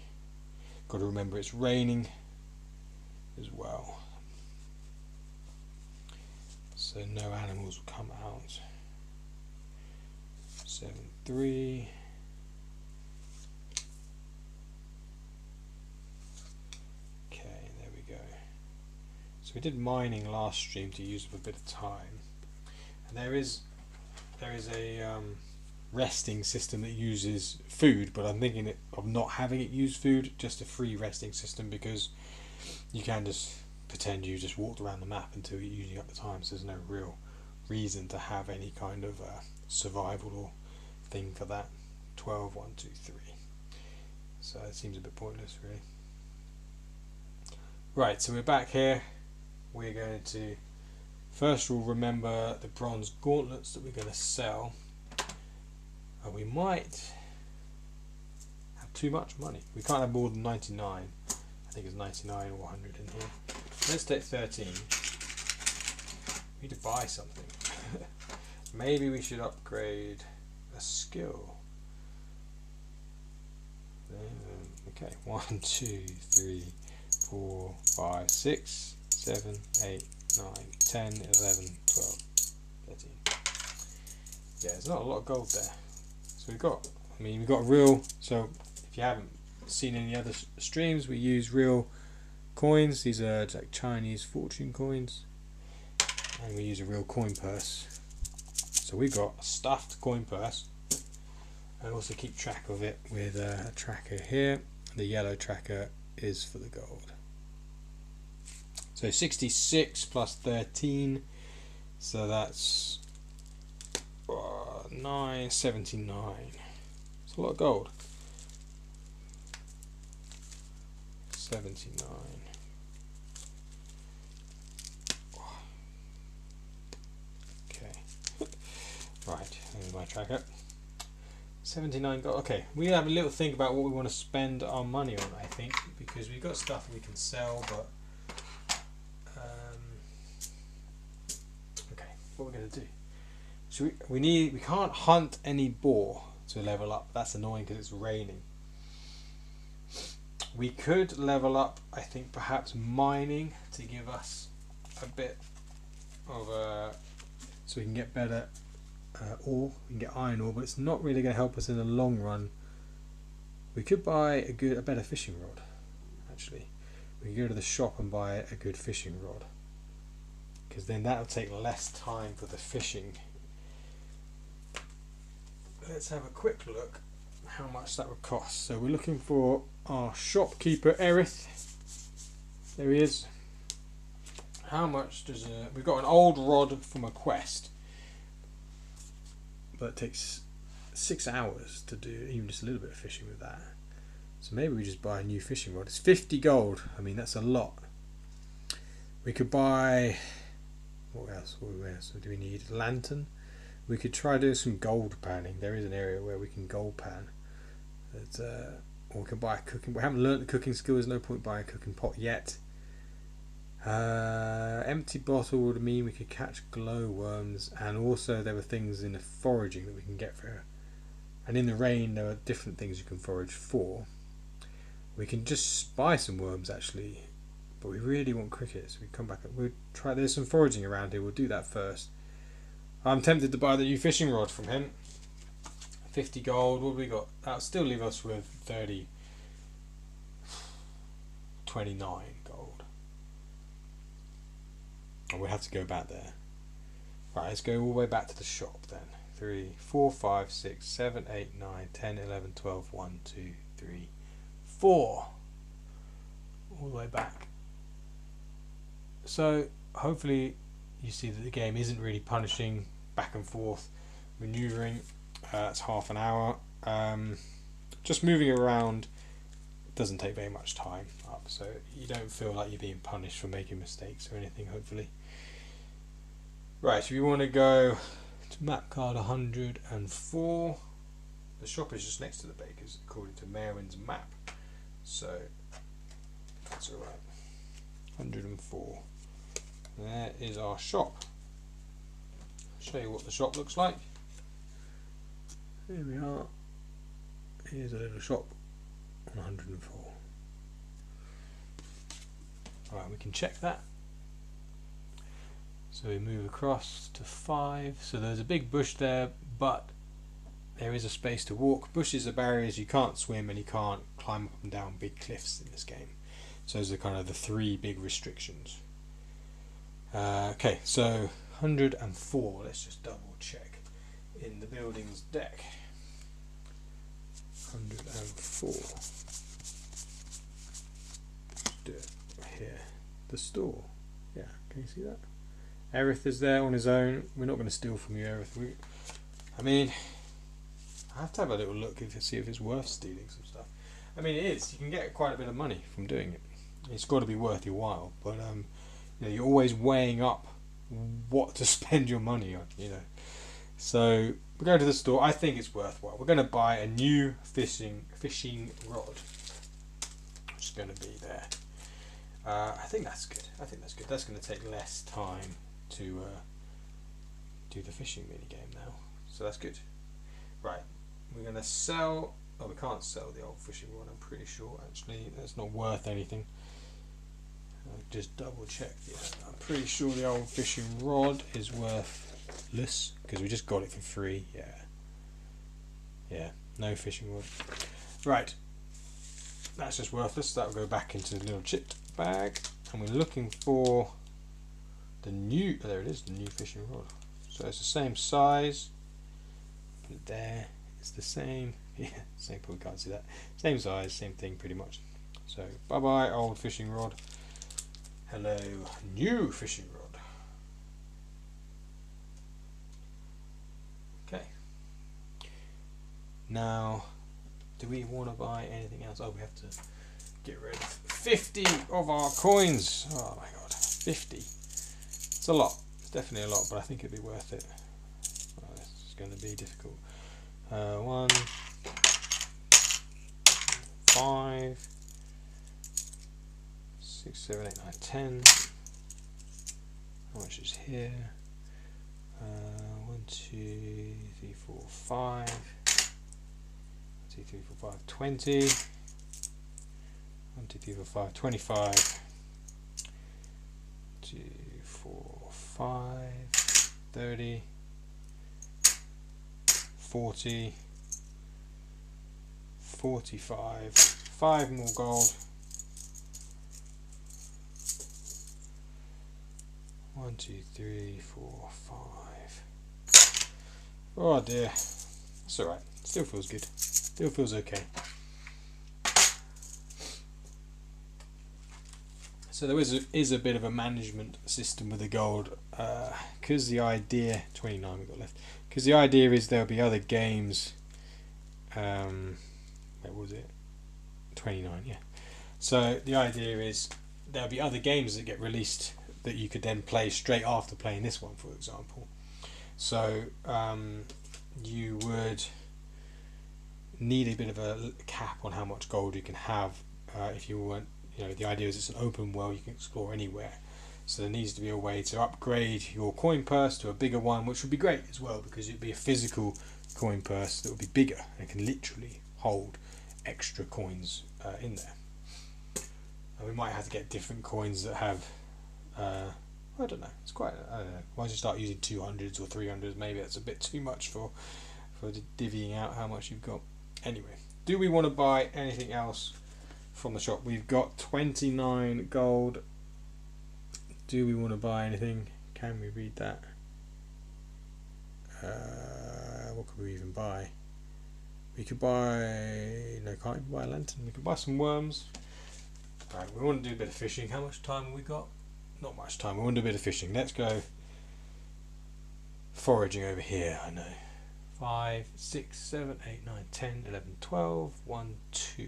A: Got to remember it's raining as well, so no animals will come out. 7, 3. Okay, there we go. So we did mining last stream to use up a bit of time, and there is a resting system that uses food, but I'm thinking of not having it use food, just a free resting system, because you can just pretend you just walked around the map until you're using up the time, so there's no real reason to have any kind of survival or thing for that. 12, 1, 2, 3. So it seems a bit pointless, really. Right, so we're back here. We're going to first of all remember the bronze gauntlets that we're going to sell. And we might have too much money. We can't have more than 99. I think it's 99 or 100 in here. Let's take 13. We need to buy something. Maybe we should upgrade a skill. Okay, 1, 2, 3, 4, 5, 6, 7, 8, 9, 10, 11, 12, 13. Yeah, there's not a lot of gold there. So we've got real, so if you haven't seen any other streams, we use real coins. These are like Chinese fortune coins, and we use a real coin purse. So we've got a stuffed coin purse, and also keep track of it with a tracker here. The yellow tracker is for the gold. So 66 plus 13, so that's 979. It's a lot of gold. 79. Okay. Right, there's my tracker. 79 gold. Okay, we have a little think about what we want to spend our money on, I think, because we've got stuff we can sell, but okay, what we're going to do. So we can't hunt any boar to level up. That's annoying because it's raining. We could level up, I think, perhaps mining to give us a bit of so we can get better ore. We can get iron ore, but it's not really going to help us in the long run. We could buy a better fishing rod. Actually, we can go to the shop and buy a good fishing rod. because then that'll take less time for the fishing. Let's have a quick look how much that would cost. So we're looking for our shopkeeper Erith. There he is. How much does we've got an old rod from a quest, but it takes 6 hours to do even just a little bit of fishing with that. So maybe we just buy a new fishing rod. It's 50 gold. I mean, that's a lot. We could buy, what else? What else do we need? Lantern. We could try doing some gold panning. There is an area where we can gold pan. Or we can buy a cooking. We haven't learnt the cooking skill. There's no point buying a cooking pot yet. Empty bottle would mean we could catch glowworms, and also there were things in the foraging that we can get for her. And in the rain there are different things you can forage for. We can just buy some worms actually, but we really want cricket, so we come back. We'll try. There's some foraging around here. We'll do that first. I'm tempted to buy the new fishing rod from him. 50 gold. What have we got? That'll still leave us with 29 gold. And we'll have to go back there. Right, let's go all the way back to the shop then. 3, 4, 5, 6, 7, 8, 9, 10, 11, 12, 1, 2, 3, 4. All the way back. So hopefully you see that the game isn't really punishing back and forth maneuvering. It's half an hour. Just moving around doesn't take very much time up, so you don't feel like you're being punished for making mistakes or anything, hopefully. Right, so if you want to go to map card 104, the shop is just next to the baker's according to Merwin's map, so that's alright. 104. There is our shop. I'll show you what the shop looks like. Here we are. Here's a little shop on 104. Alright, we can check that. So we move across to 5. So there's a big bush there, but there is a space to walk. Bushes are barriers. You can't swim and you can't climb up and down big cliffs in this game. So those are kind of the 3 big restrictions. Okay, so 104. Let's just double check in the building's deck. 104. Let's do it here. The store. Yeah, can you see that? Erith is there on his own. We're not going to steal from you, Erith. I mean, I have to have a little look to see if it's worth stealing some stuff. I mean, it is. You can get quite a bit of money from doing it. It's got to be worth your while, but you know, you're always weighing up what to spend your money on. You know, so we're going to the store. I think it's worthwhile. We're going to buy a new fishing rod. It's going to be there. I think that's good. That's going to take less time to do the fishing mini game now, so that's good. Right, we're going to sell. Oh, we can't sell the old fishing rod. I'm pretty sure actually that's not worth anything. I'll just double check. Yeah, I'm pretty sure the old fishing rod is worthless because we just got it for free. Yeah, no fishing rod. Right, that's just worthless. That will go back into the little chip bag, and we're looking for the new. Oh, there it is, the new fishing rod. So it's the same size. Put it there. It's the same. Yeah, same. We can't see that. Same size, same thing, pretty much. So bye bye, old fishing rod. Hello, new fishing rod. Okay. Now, do we want to buy anything else? Oh, we have to get rid of 50 of our coins. Oh my god, 50. It's a lot. It's definitely a lot, but I think it'd be worth it. Oh, this is going to be difficult. 1, 5, 6, 7, 8, 9, 10. How much is here? 1, 2, 3, 4, 5. 1, 2, 3, 4, 5, 20. 1, 2, 3, 4, 5, 25. 2, 4, 5, 30. 40. 45. 5 more gold. 1, 1, 2, 3, 4, 5. Oh dear. It's alright. Still feels good. Still feels okay. So there is a bit of a management system with the gold, because the idea 29 we've got left. Because the idea is there'll be other games. Where was it? 29, yeah. So the idea is there'll be other games that get released that you could then play straight after playing this one, for example. So you would need a bit of a cap on how much gold you can have if you weren't. The idea is it's an open world, you can explore anywhere. So there needs to be a way to upgrade your coin purse to a bigger one, which would be great as well, because it'd be a physical coin purse that would be bigger and can literally hold extra coins in there. And we might have to get different coins that have, I don't know, it's quite, I don't know, once you start using 200s or 300s, maybe that's a bit too much for divvying out how much you've got. Anyway, do we want to buy anything else from the shop? We've got 29 gold. Do we want to buy anything? Can we read that? What could we even buy? We could buy... No, can't even buy a lantern. We could buy some worms. Right, we want to do a bit of fishing. How much time have we got? Not much time. We want to do a bit of fishing. Let's go foraging over here. I know. 5, 6, 7, 8, 9, 10, 11, 12, 1, 2.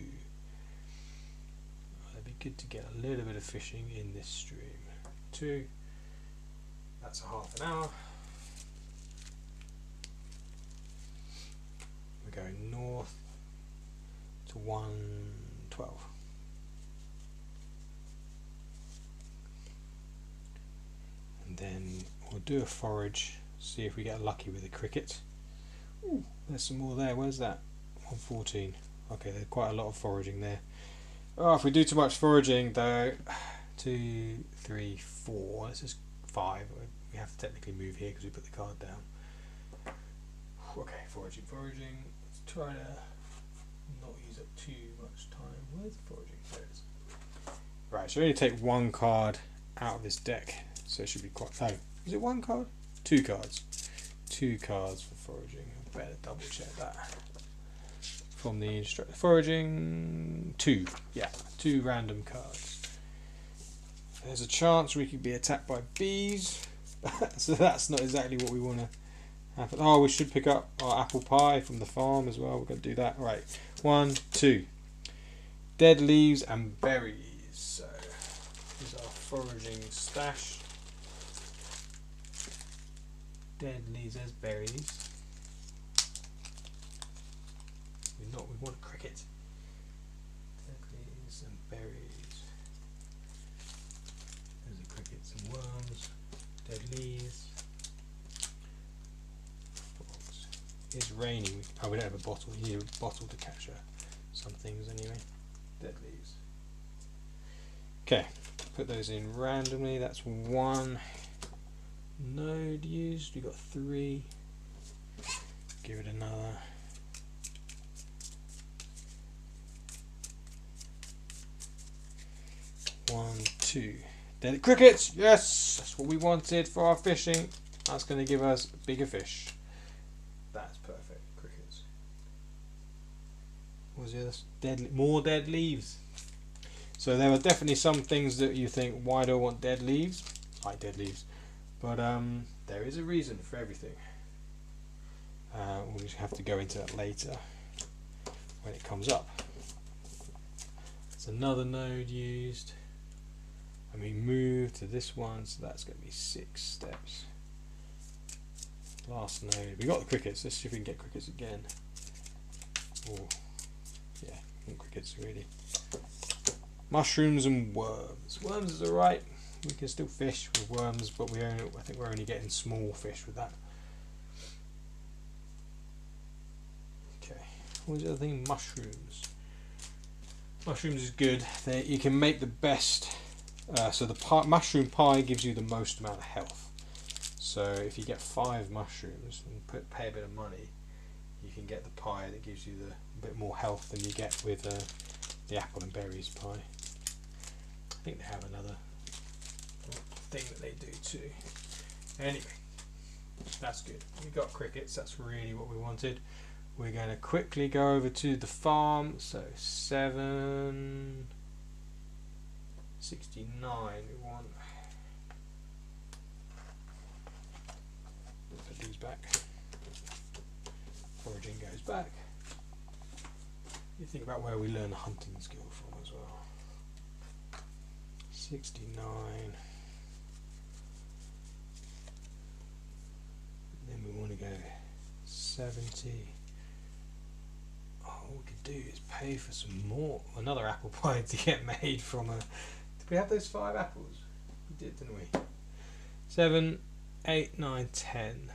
A: It'd be good to get a little bit of fishing in this stream. 2. That's a half an hour. We're going north to 112. And then we'll do a forage, see if we get lucky with the cricket. Ooh, there's some more there. Where's that? 114. Okay, there's quite a lot of foraging there. Oh, if we do too much foraging though, 2, 3, 4. This is 5. We have to technically move here because we put the card down. Okay, foraging. Let's try to not use up too much time. Where's the foraging? There it is. Right, so we only take one card out of this deck, so it should be quite. Oh, is it one card? 2 cards. 2 cards for foraging. I better double check that. From the instructor. Foraging 2. Yeah, 2 random cards. There's a chance we could be attacked by bees. So that's not exactly what we want to happen. Oh, we should pick up our apple pie from the farm as well. We're going to do that. Right. 1, 2. Dead leaves and berries. So here's our foraging stash. Dead leaves as berries. We want a cricket. Dead leaves and berries. There's a cricket, some worms. Dead leaves. It's raining. Oh, we don't have a bottle. You need a bottle to catch some things anyway. Dead leaves. Okay, put those in randomly. That's 1 node used. We got 3. Give it another. One, 2. Dead crickets. Yes, that's what we wanted for our fishing. That's going to give us bigger fish. That's perfect. Crickets. What was the other? More dead leaves. So there are definitely some things that you think, why do I want dead leaves? I like dead leaves. But there is a reason for everything. We'll just have to go into that later when it comes up. There's another node used. And we move to this one, so that's going to be 6 steps. Last node. We got the crickets. Let's see if we can get crickets again. Oh, yeah, crickets really. Mushrooms and worms. Worms is alright. We can still fish with worms, but I think we're only getting small fish with that. Okay. What was the other thing? Mushrooms. Mushrooms is good. You can make the best. So the mushroom pie gives you the most amount of health. So if you get 5 mushrooms and pay a bit of money, you can get the pie that gives you a bit more health than you get with the apple and berries pie. I think they have another. thing that they do too. Anyway, that's good. We got crickets, that's really what we wanted. We're going to quickly go over to the farm. So 769 we want. Put these back. Origin goes back. You think about where we learn the hunting skill from as well. 69. Then we want to go 70. All we could do is pay for some more, another apple pie to get made from a. Did we have those 5 apples? We did, didn't we? 7, 8, 9, 10.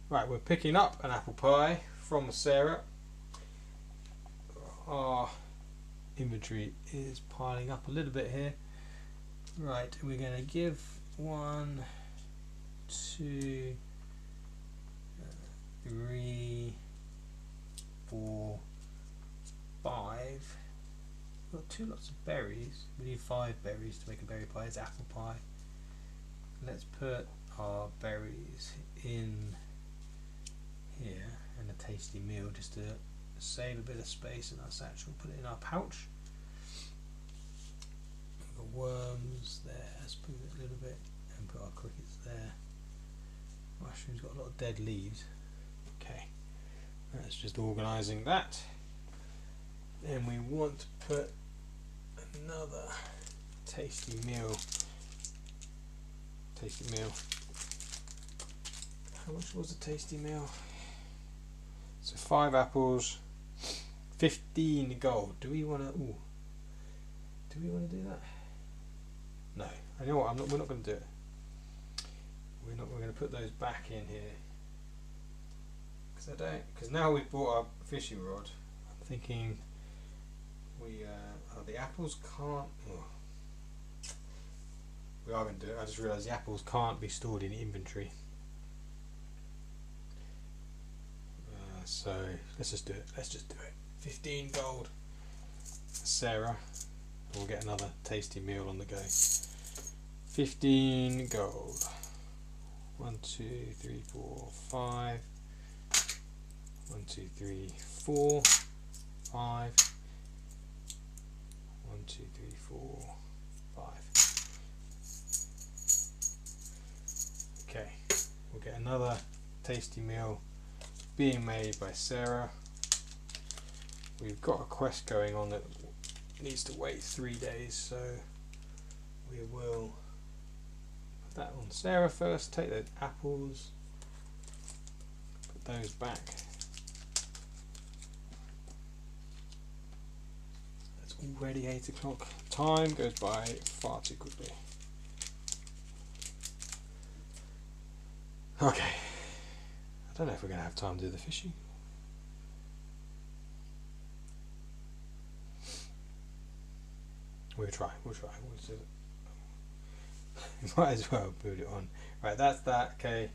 A: Right, we're picking up an apple pie from Sarah. Our inventory is piling up a little bit here. Right, we're going to give 1, 2, 3, 4, 5. We've got 2 lots of berries. We need 5 berries to make a berry pie. It's apple pie. Let's put our berries in here and a tasty meal just to save a bit of space in our satchel. Put it in our pouch. We've got worms there. Let's move it a little bit and put our crickets there. Mushroom's got a lot of dead leaves. Okay, that's just organising that. Then we want to put another tasty meal. Tasty meal. How much was the tasty meal? So 5 apples, 15 gold. Do we want to? Do we want to do that? No. I know what. We're not going to do it. We're going to put those back in here. Because now we've bought our fishing rod. I'm thinking the apples can't. We are going to do it. I just realised the apples can't be stored in inventory. So let's just do it. 15 gold. Sarah. We'll get another tasty meal on the go. 15 gold. 1, 2, 3, 4, 5. 1, 2, 3, 4, 5. 1, 2, 3, 4, 5. Okay, we'll get another tasty meal being made by Sarah. We've got a quest going on that needs to wait 3 days, so we will put that on Sarah first. Take those apples, put those back. It's already 8 o'clock. Time goes by far too quickly. Okay, I don't know if we're going to have time to do the fishing. We'll try. Might as well put it on. Right, that's that. Okay,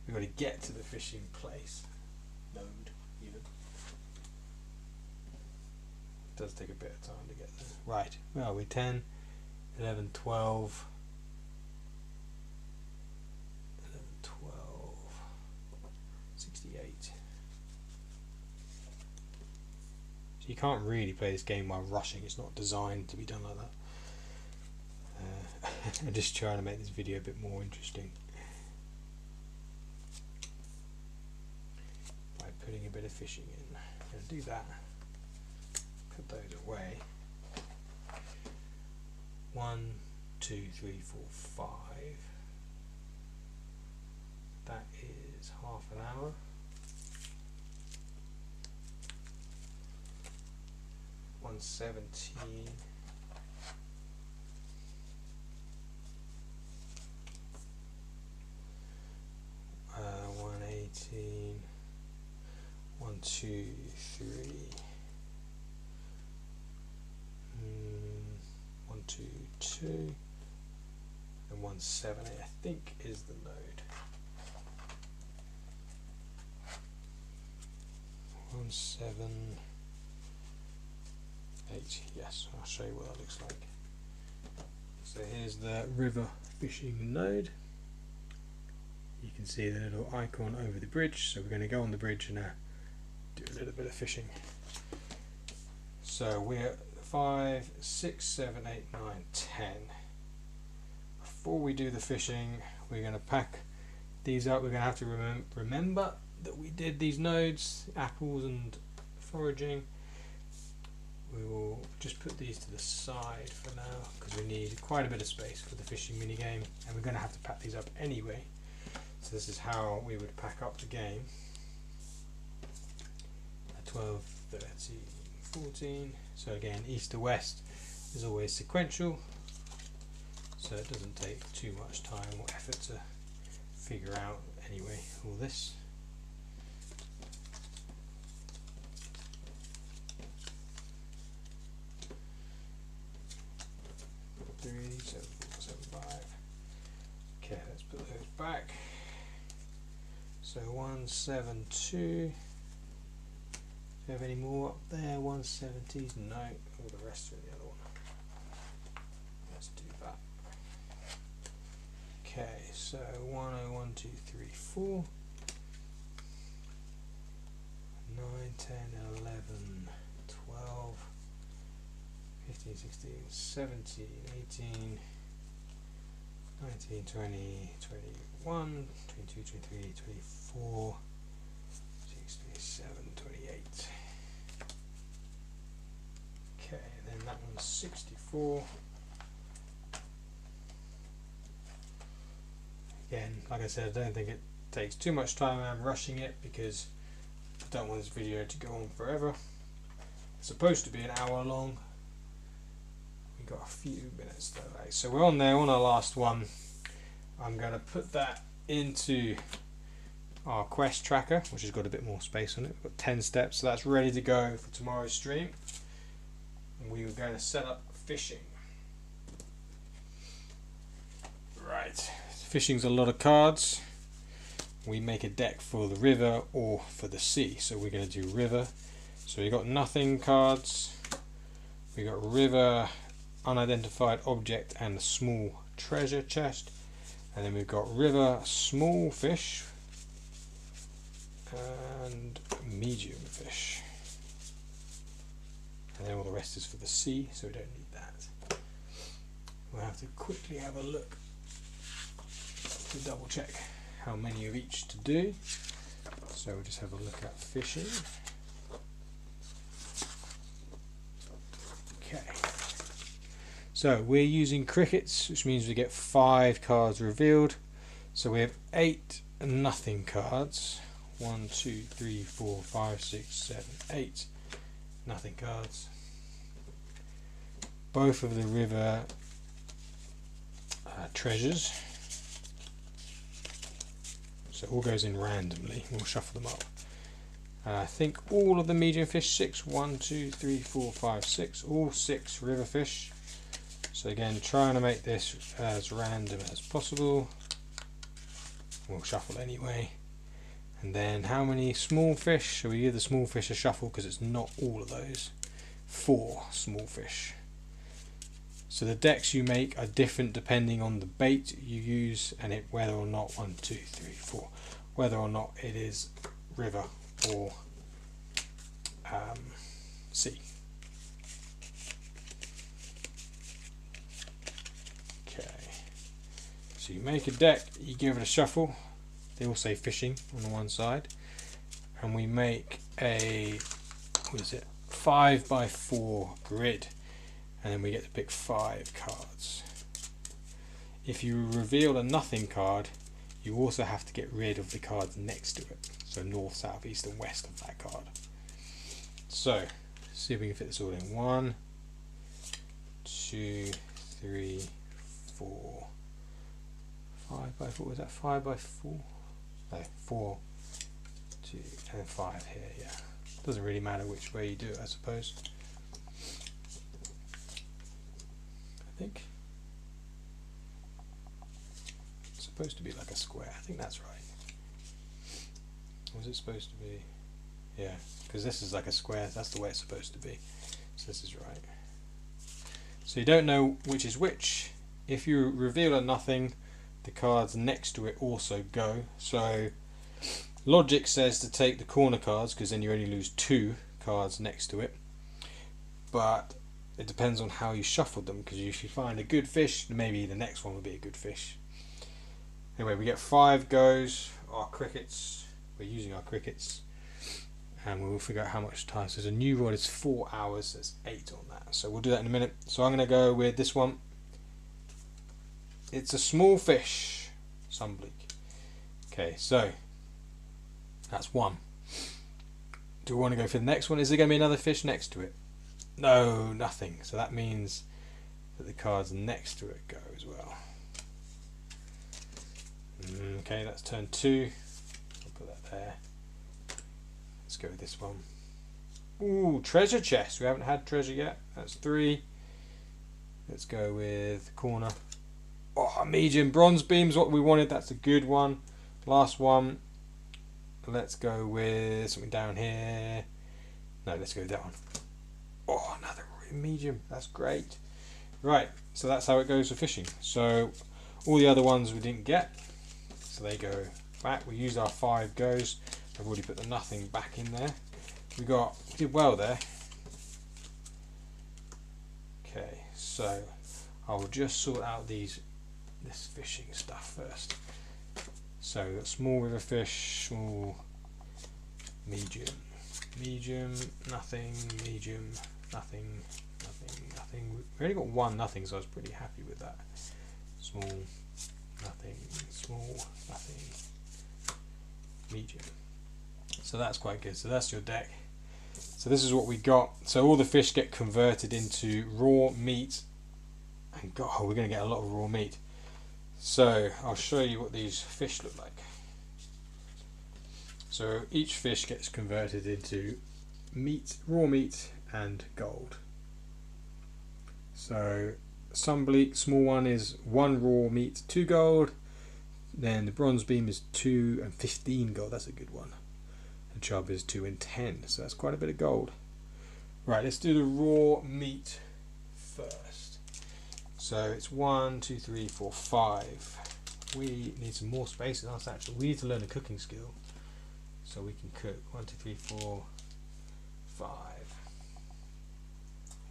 A: we've got to get to the fishing place. Node, even. It does take a bit of time to get there. Right, well, we're 10, 11, 12. 68. So you can't really play this game while rushing. It's not designed to be done like that. I'm just trying to make this video a bit more interesting by putting a bit of fishing in. I'm going to do that. Put those away. 1, 2, 3, 4, 5. That is half an hour. $117. 118. 1, 2, 3. 1, 2, 2. And 178, I think, is the node. 178. Yes, I'll show you what that looks like. So here's the river fishing node. You can see the little icon over the bridge, so we're going to go on the bridge and do a little bit of fishing. So we're 5, 6, 7, 8, 9, 10. Before we do the fishing, we're going to pack these up. We're going to have to remember that we did these nodes, apples and foraging. We will just put these to the side for now because we need quite a bit of space for the fishing mini game, and we're going to have to pack these up anyway. So this is how we would pack up the game. 12, 13, 14. So again, east to west is always sequential, so it doesn't take too much time or effort to figure out anyway all this. Three, 7, 4, 7, 5. Okay, let's put those back. So 1, 7, 2. Do you have any more up there? 170s? No. All the rest are in the other one. Let's do that. Okay, so 1, 0, 1, 2, 3, 4. 9, 10, 11, 12, 15, 16, 17, 18, 19, 20, 21, 22, 23, 24, 26, 27, 28. Okay, then that one's 64. Again, like I said, I don't think it takes too much time. I'm rushing it because I don't want this video to go on forever. It's supposed to be an hour long. We got a few minutes though. Right? So we're on there on our last one. I'm going to put that into our quest tracker, which has got a bit more space on it. We've got 10 steps, so that's ready to go for tomorrow's stream. And we are going to set up fishing. Right, fishing's a lot of cards. We make a deck for the river or for the sea, so we're going to do river. So we got nothing cards, we got river, unidentified object, and a small treasure chest. And then we've got river, small fish, and medium fish. And then all the rest is for the sea, so we don't need that. We'll have to quickly have a look to double check how many of each to do. So we'll just have a look at fishing. Okay. So we're using crickets, which means we get 5 cards revealed. So we have 8 nothing cards. 1, 2, 3, 4, 5, 6, 7, 8 nothing cards. Both of the river treasures. So it all goes in randomly. We'll shuffle them up. I think all of the medium fish, 6, 1, 2, 3, 4, 5, 6, all 6 river fish. So again, trying to make this as random as possible. We'll shuffle anyway. And then how many small fish? So we give the small fish a shuffle because it's not all of those. 4 small fish. So the decks you make are different depending on the bait you use and whether or not 1, 2, 3, 4, whether or not it is river or sea. Okay, so you make a deck, you give it a shuffle. They all say fishing on the one side, and we make a 5 by 4 grid. And then we get to pick 5 cards. If you reveal a nothing card, you also have to get rid of the cards next to it. So north, south, east and west of that card. So, let's see if we can fit this all in. 1, 2, 3, 4. 5 by 4, was that 5 by 4? No, 4, 2, and 5 here, yeah. Doesn't really matter which way you do it, I suppose. I think it's supposed to be like a square. I think that's right. Or was it supposed to be? Yeah, because this is like a square. That's the way it's supposed to be. So this is right. So you don't know which is which If you reveal a nothing, the cards next to it also go. So logic says to take the corner cards because then you only lose 2 cards next to it. But it depends on how you shuffled them, because if you find a good fish, maybe the next one will be a good fish. Anyway, we get 5 goes. Our crickets, we're using our crickets, and we'll figure out how much time. So the new rod is 4 hours, there's 8 on that. So we'll do that in a minute. So I'm going to go with this one. It's a small fish, sunbleak. Okay, so that's 1. Do we want to go for the next one? Is there going to be another fish next to it? No, nothing. So that means that the cards next to it go as well. Okay, that's turn 2. I'll put that there. Let's go with this one. Ooh, treasure chest. We haven't had treasure yet. That's 3. Let's go with corner. Oh, medium bronze beam's what we wanted. That's a good one. Last one. Let's go with something down here. No, let's go with that one. Oh, another medium. That's great. Right, so that's how it goes for fishing. So all the other ones we didn't get, so they go back. We used our 5 goes. I've already put the nothing back in there. We did well there. Okay, so I will just sort out this fishing stuff first. So we've got small river fish, small, medium, medium, nothing, medium, nothing, nothing, nothing. We've only got 1 nothing, so I was pretty happy with that. Small, nothing, small, nothing, medium. So that's quite good. So that's your deck. So this is what we got. So all the fish get converted into raw meat. And God, we're going to get a lot of raw meat. So I'll show you what these fish look like. So each fish gets converted into meat, raw meat and gold. So sunbleak, small one, is 1 raw meat, 2 gold. Then the bronze beam is 2 and 15 gold. That's a good one. And chub is 2 and 10. So that's quite a bit of gold. Right, let's do the raw meat first. So it's 1, 2, 3, 4, 5. We need some more space in our satchel. We need to learn a cooking skill so we can cook. 1, 2, 3, 4, 5.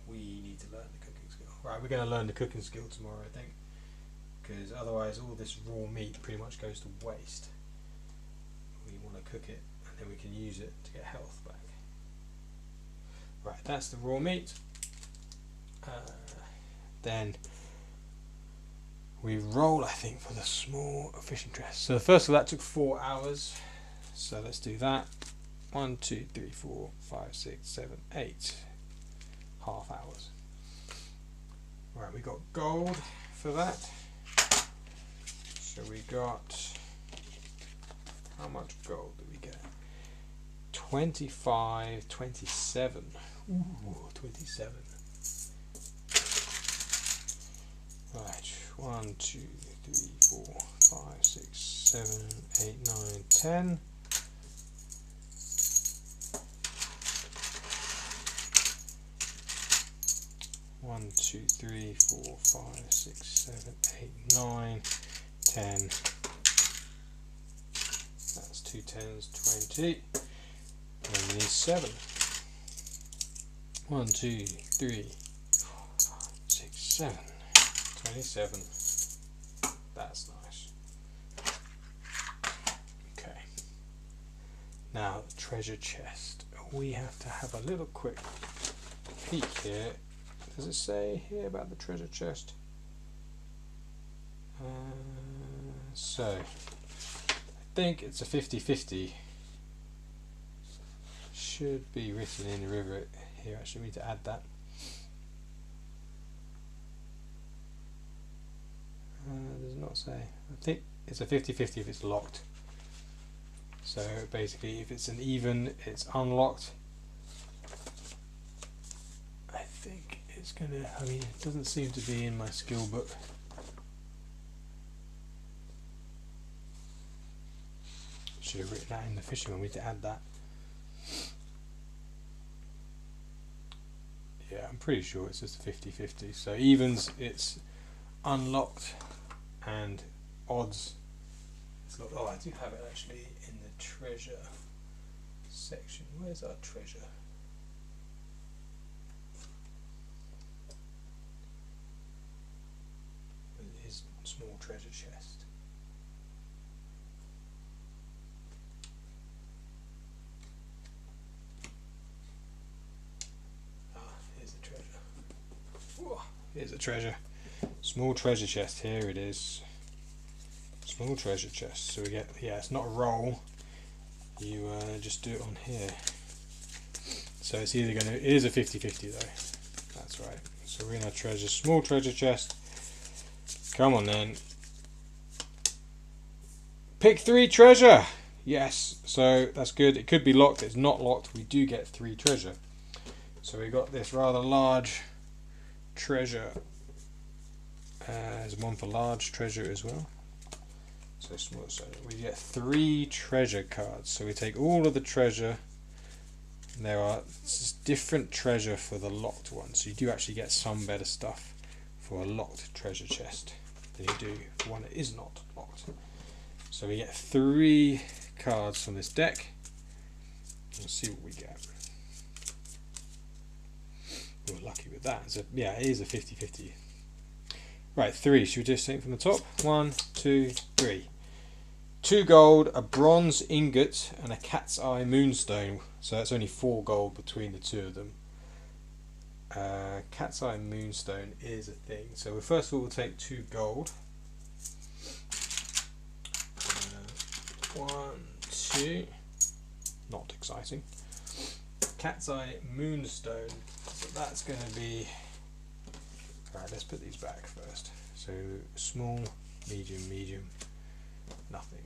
A: We need to learn the cooking skill. Right, we're going to learn the cooking skill tomorrow, I think, because otherwise all this raw meat pretty much goes to waste. We want to cook it and then we can use it to get health back. Right, that's the raw meat. Then we roll, I think, for the small fishing dress. So the first of that took 4 hours. So let's do that. 1, 2, 3, 4, 5, 6, 7, 8. Half hours. Right, we got gold for that. So we got, how much gold did we get? 25, 27. Ooh, 27. Right, 1, 2, 3, 4, 5, 6, 7, 8, 9, 10. One, 2, 3, 4, 5, 6, 7, 8, 9, 10. That's 2 10s, 20. And we need 7. 1, 2, 3, 4, 5, 6, 7. 27. That's nice. Okay. Now, the treasure chest. We have to have a little quick peek here. Does it say here about the treasure chest? So, I think it's a 50-50. Should be written in the river here. Actually, we need to add that. Does not say. I think it's a 50-50 if it's locked. So basically, if it's an even, it's unlocked. I think it's gonna, I mean, it doesn't seem to be in my skill book. Should have written that in the fishing one. We need to add that. Yeah, I'm pretty sure it's just a 50-50. So evens, it's unlocked and odds. Oh, I do have it actually in the treasure section. Where's our treasure? His small treasure chest. Here's the treasure. Whoa, here's the treasure. Small treasure chest. Here it is. Small treasure chest. So we get, yeah, it's not a roll. You just do it on here. So it's either going to, it is a 50-50 though. That's right. So we're in our treasure, small treasure chest. Come on then. Pick 3 treasure. Yes. So that's good. It could be locked. It's not locked. We do get 3 treasure. So we got this rather large treasure. There's one for large treasure as well. So small. So we get 3 treasure cards. So we take all of the treasure. And there are different treasure for the locked one. So you do actually get some better stuff for a locked treasure chest than you do for one that is not locked. So we get 3 cards from this deck. Let's see what we get. We're lucky with that. So yeah, it is a 50-50. Right, 3. Should we just take from the top? 1, 2, 3. 2 gold, a bronze ingot, and a cat's eye moonstone. So that's only 4 gold between the 2 of them. Cat's eye moonstone is a thing. So first of all, we'll take 2 gold. 1, 2. Not exciting. Cat's eye moonstone. So that's going to be. Right, let's put these back first. So small, medium, medium, nothing.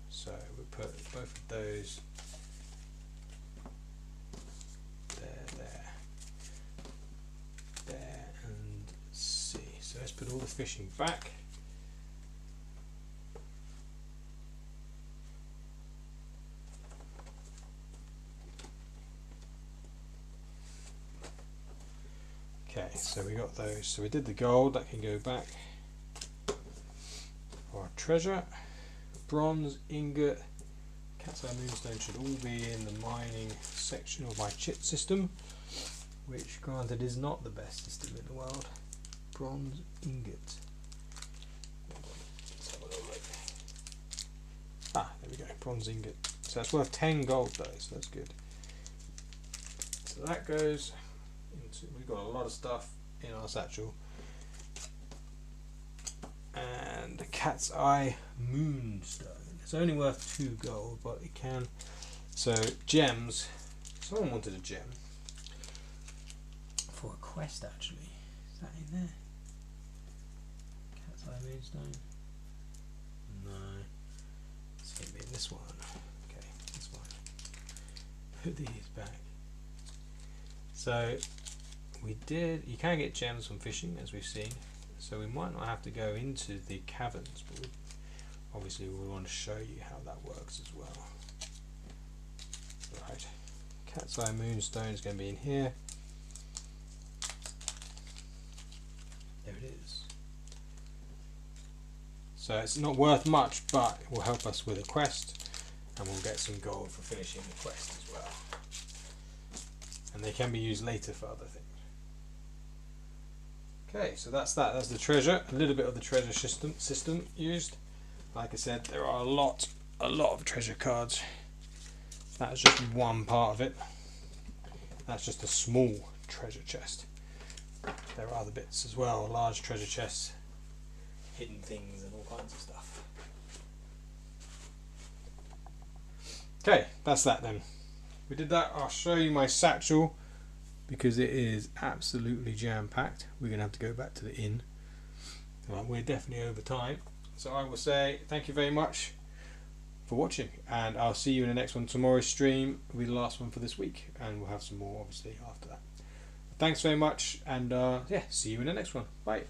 A: So we'll put both of those there, and C. So let's put all the fishing back. Okay, so we got those. So we did the gold, that can go back. Our treasure, bronze ingot, cat's eye moonstone should all be in the mining section of my chit system, which granted is not the best system in the world. Bronze ingot. Let's have a little look. Ah, there we go, bronze ingot. So that's worth 10 gold though, so that's good. So that goes into, we've got a lot of stuff in our satchel. And the cat's eye moonstone. It's only worth 2 gold, but it can. So gems. Someone wanted a gem for a quest. Actually, is that in there? Cat's eye moonstone. No. It's going to be in this one. Okay, this one. Put these back. So we did. You can get gems from fishing, as we've seen. So we might not have to go into the caverns, but obviously we want to show you how that works as well. Right, cat's eye moonstone is going to be in here. There it is. So it's not worth much, but it will help us with a quest, and we'll get some gold for finishing the quest as well. And they can be used later for other things. Okay, so that's that. That's the treasure. A little bit of the treasure system used. Like I said, there are a lot of treasure cards. That's just one part of it. That's just a small treasure chest. There are other bits as well, large treasure chests, hidden things, and all kinds of stuff. Okay, that's that then. We did that. I'll show you my satchel, because it is absolutely jam-packed. We're going to have to go back to the inn. Right, we're definitely over time. So I will say thank you very much for watching, and I'll see you in the next one. Tomorrow's stream will be the last one for this week, and we'll have some more obviously after that. Thanks very much, and yeah, see you in the next one. Bye.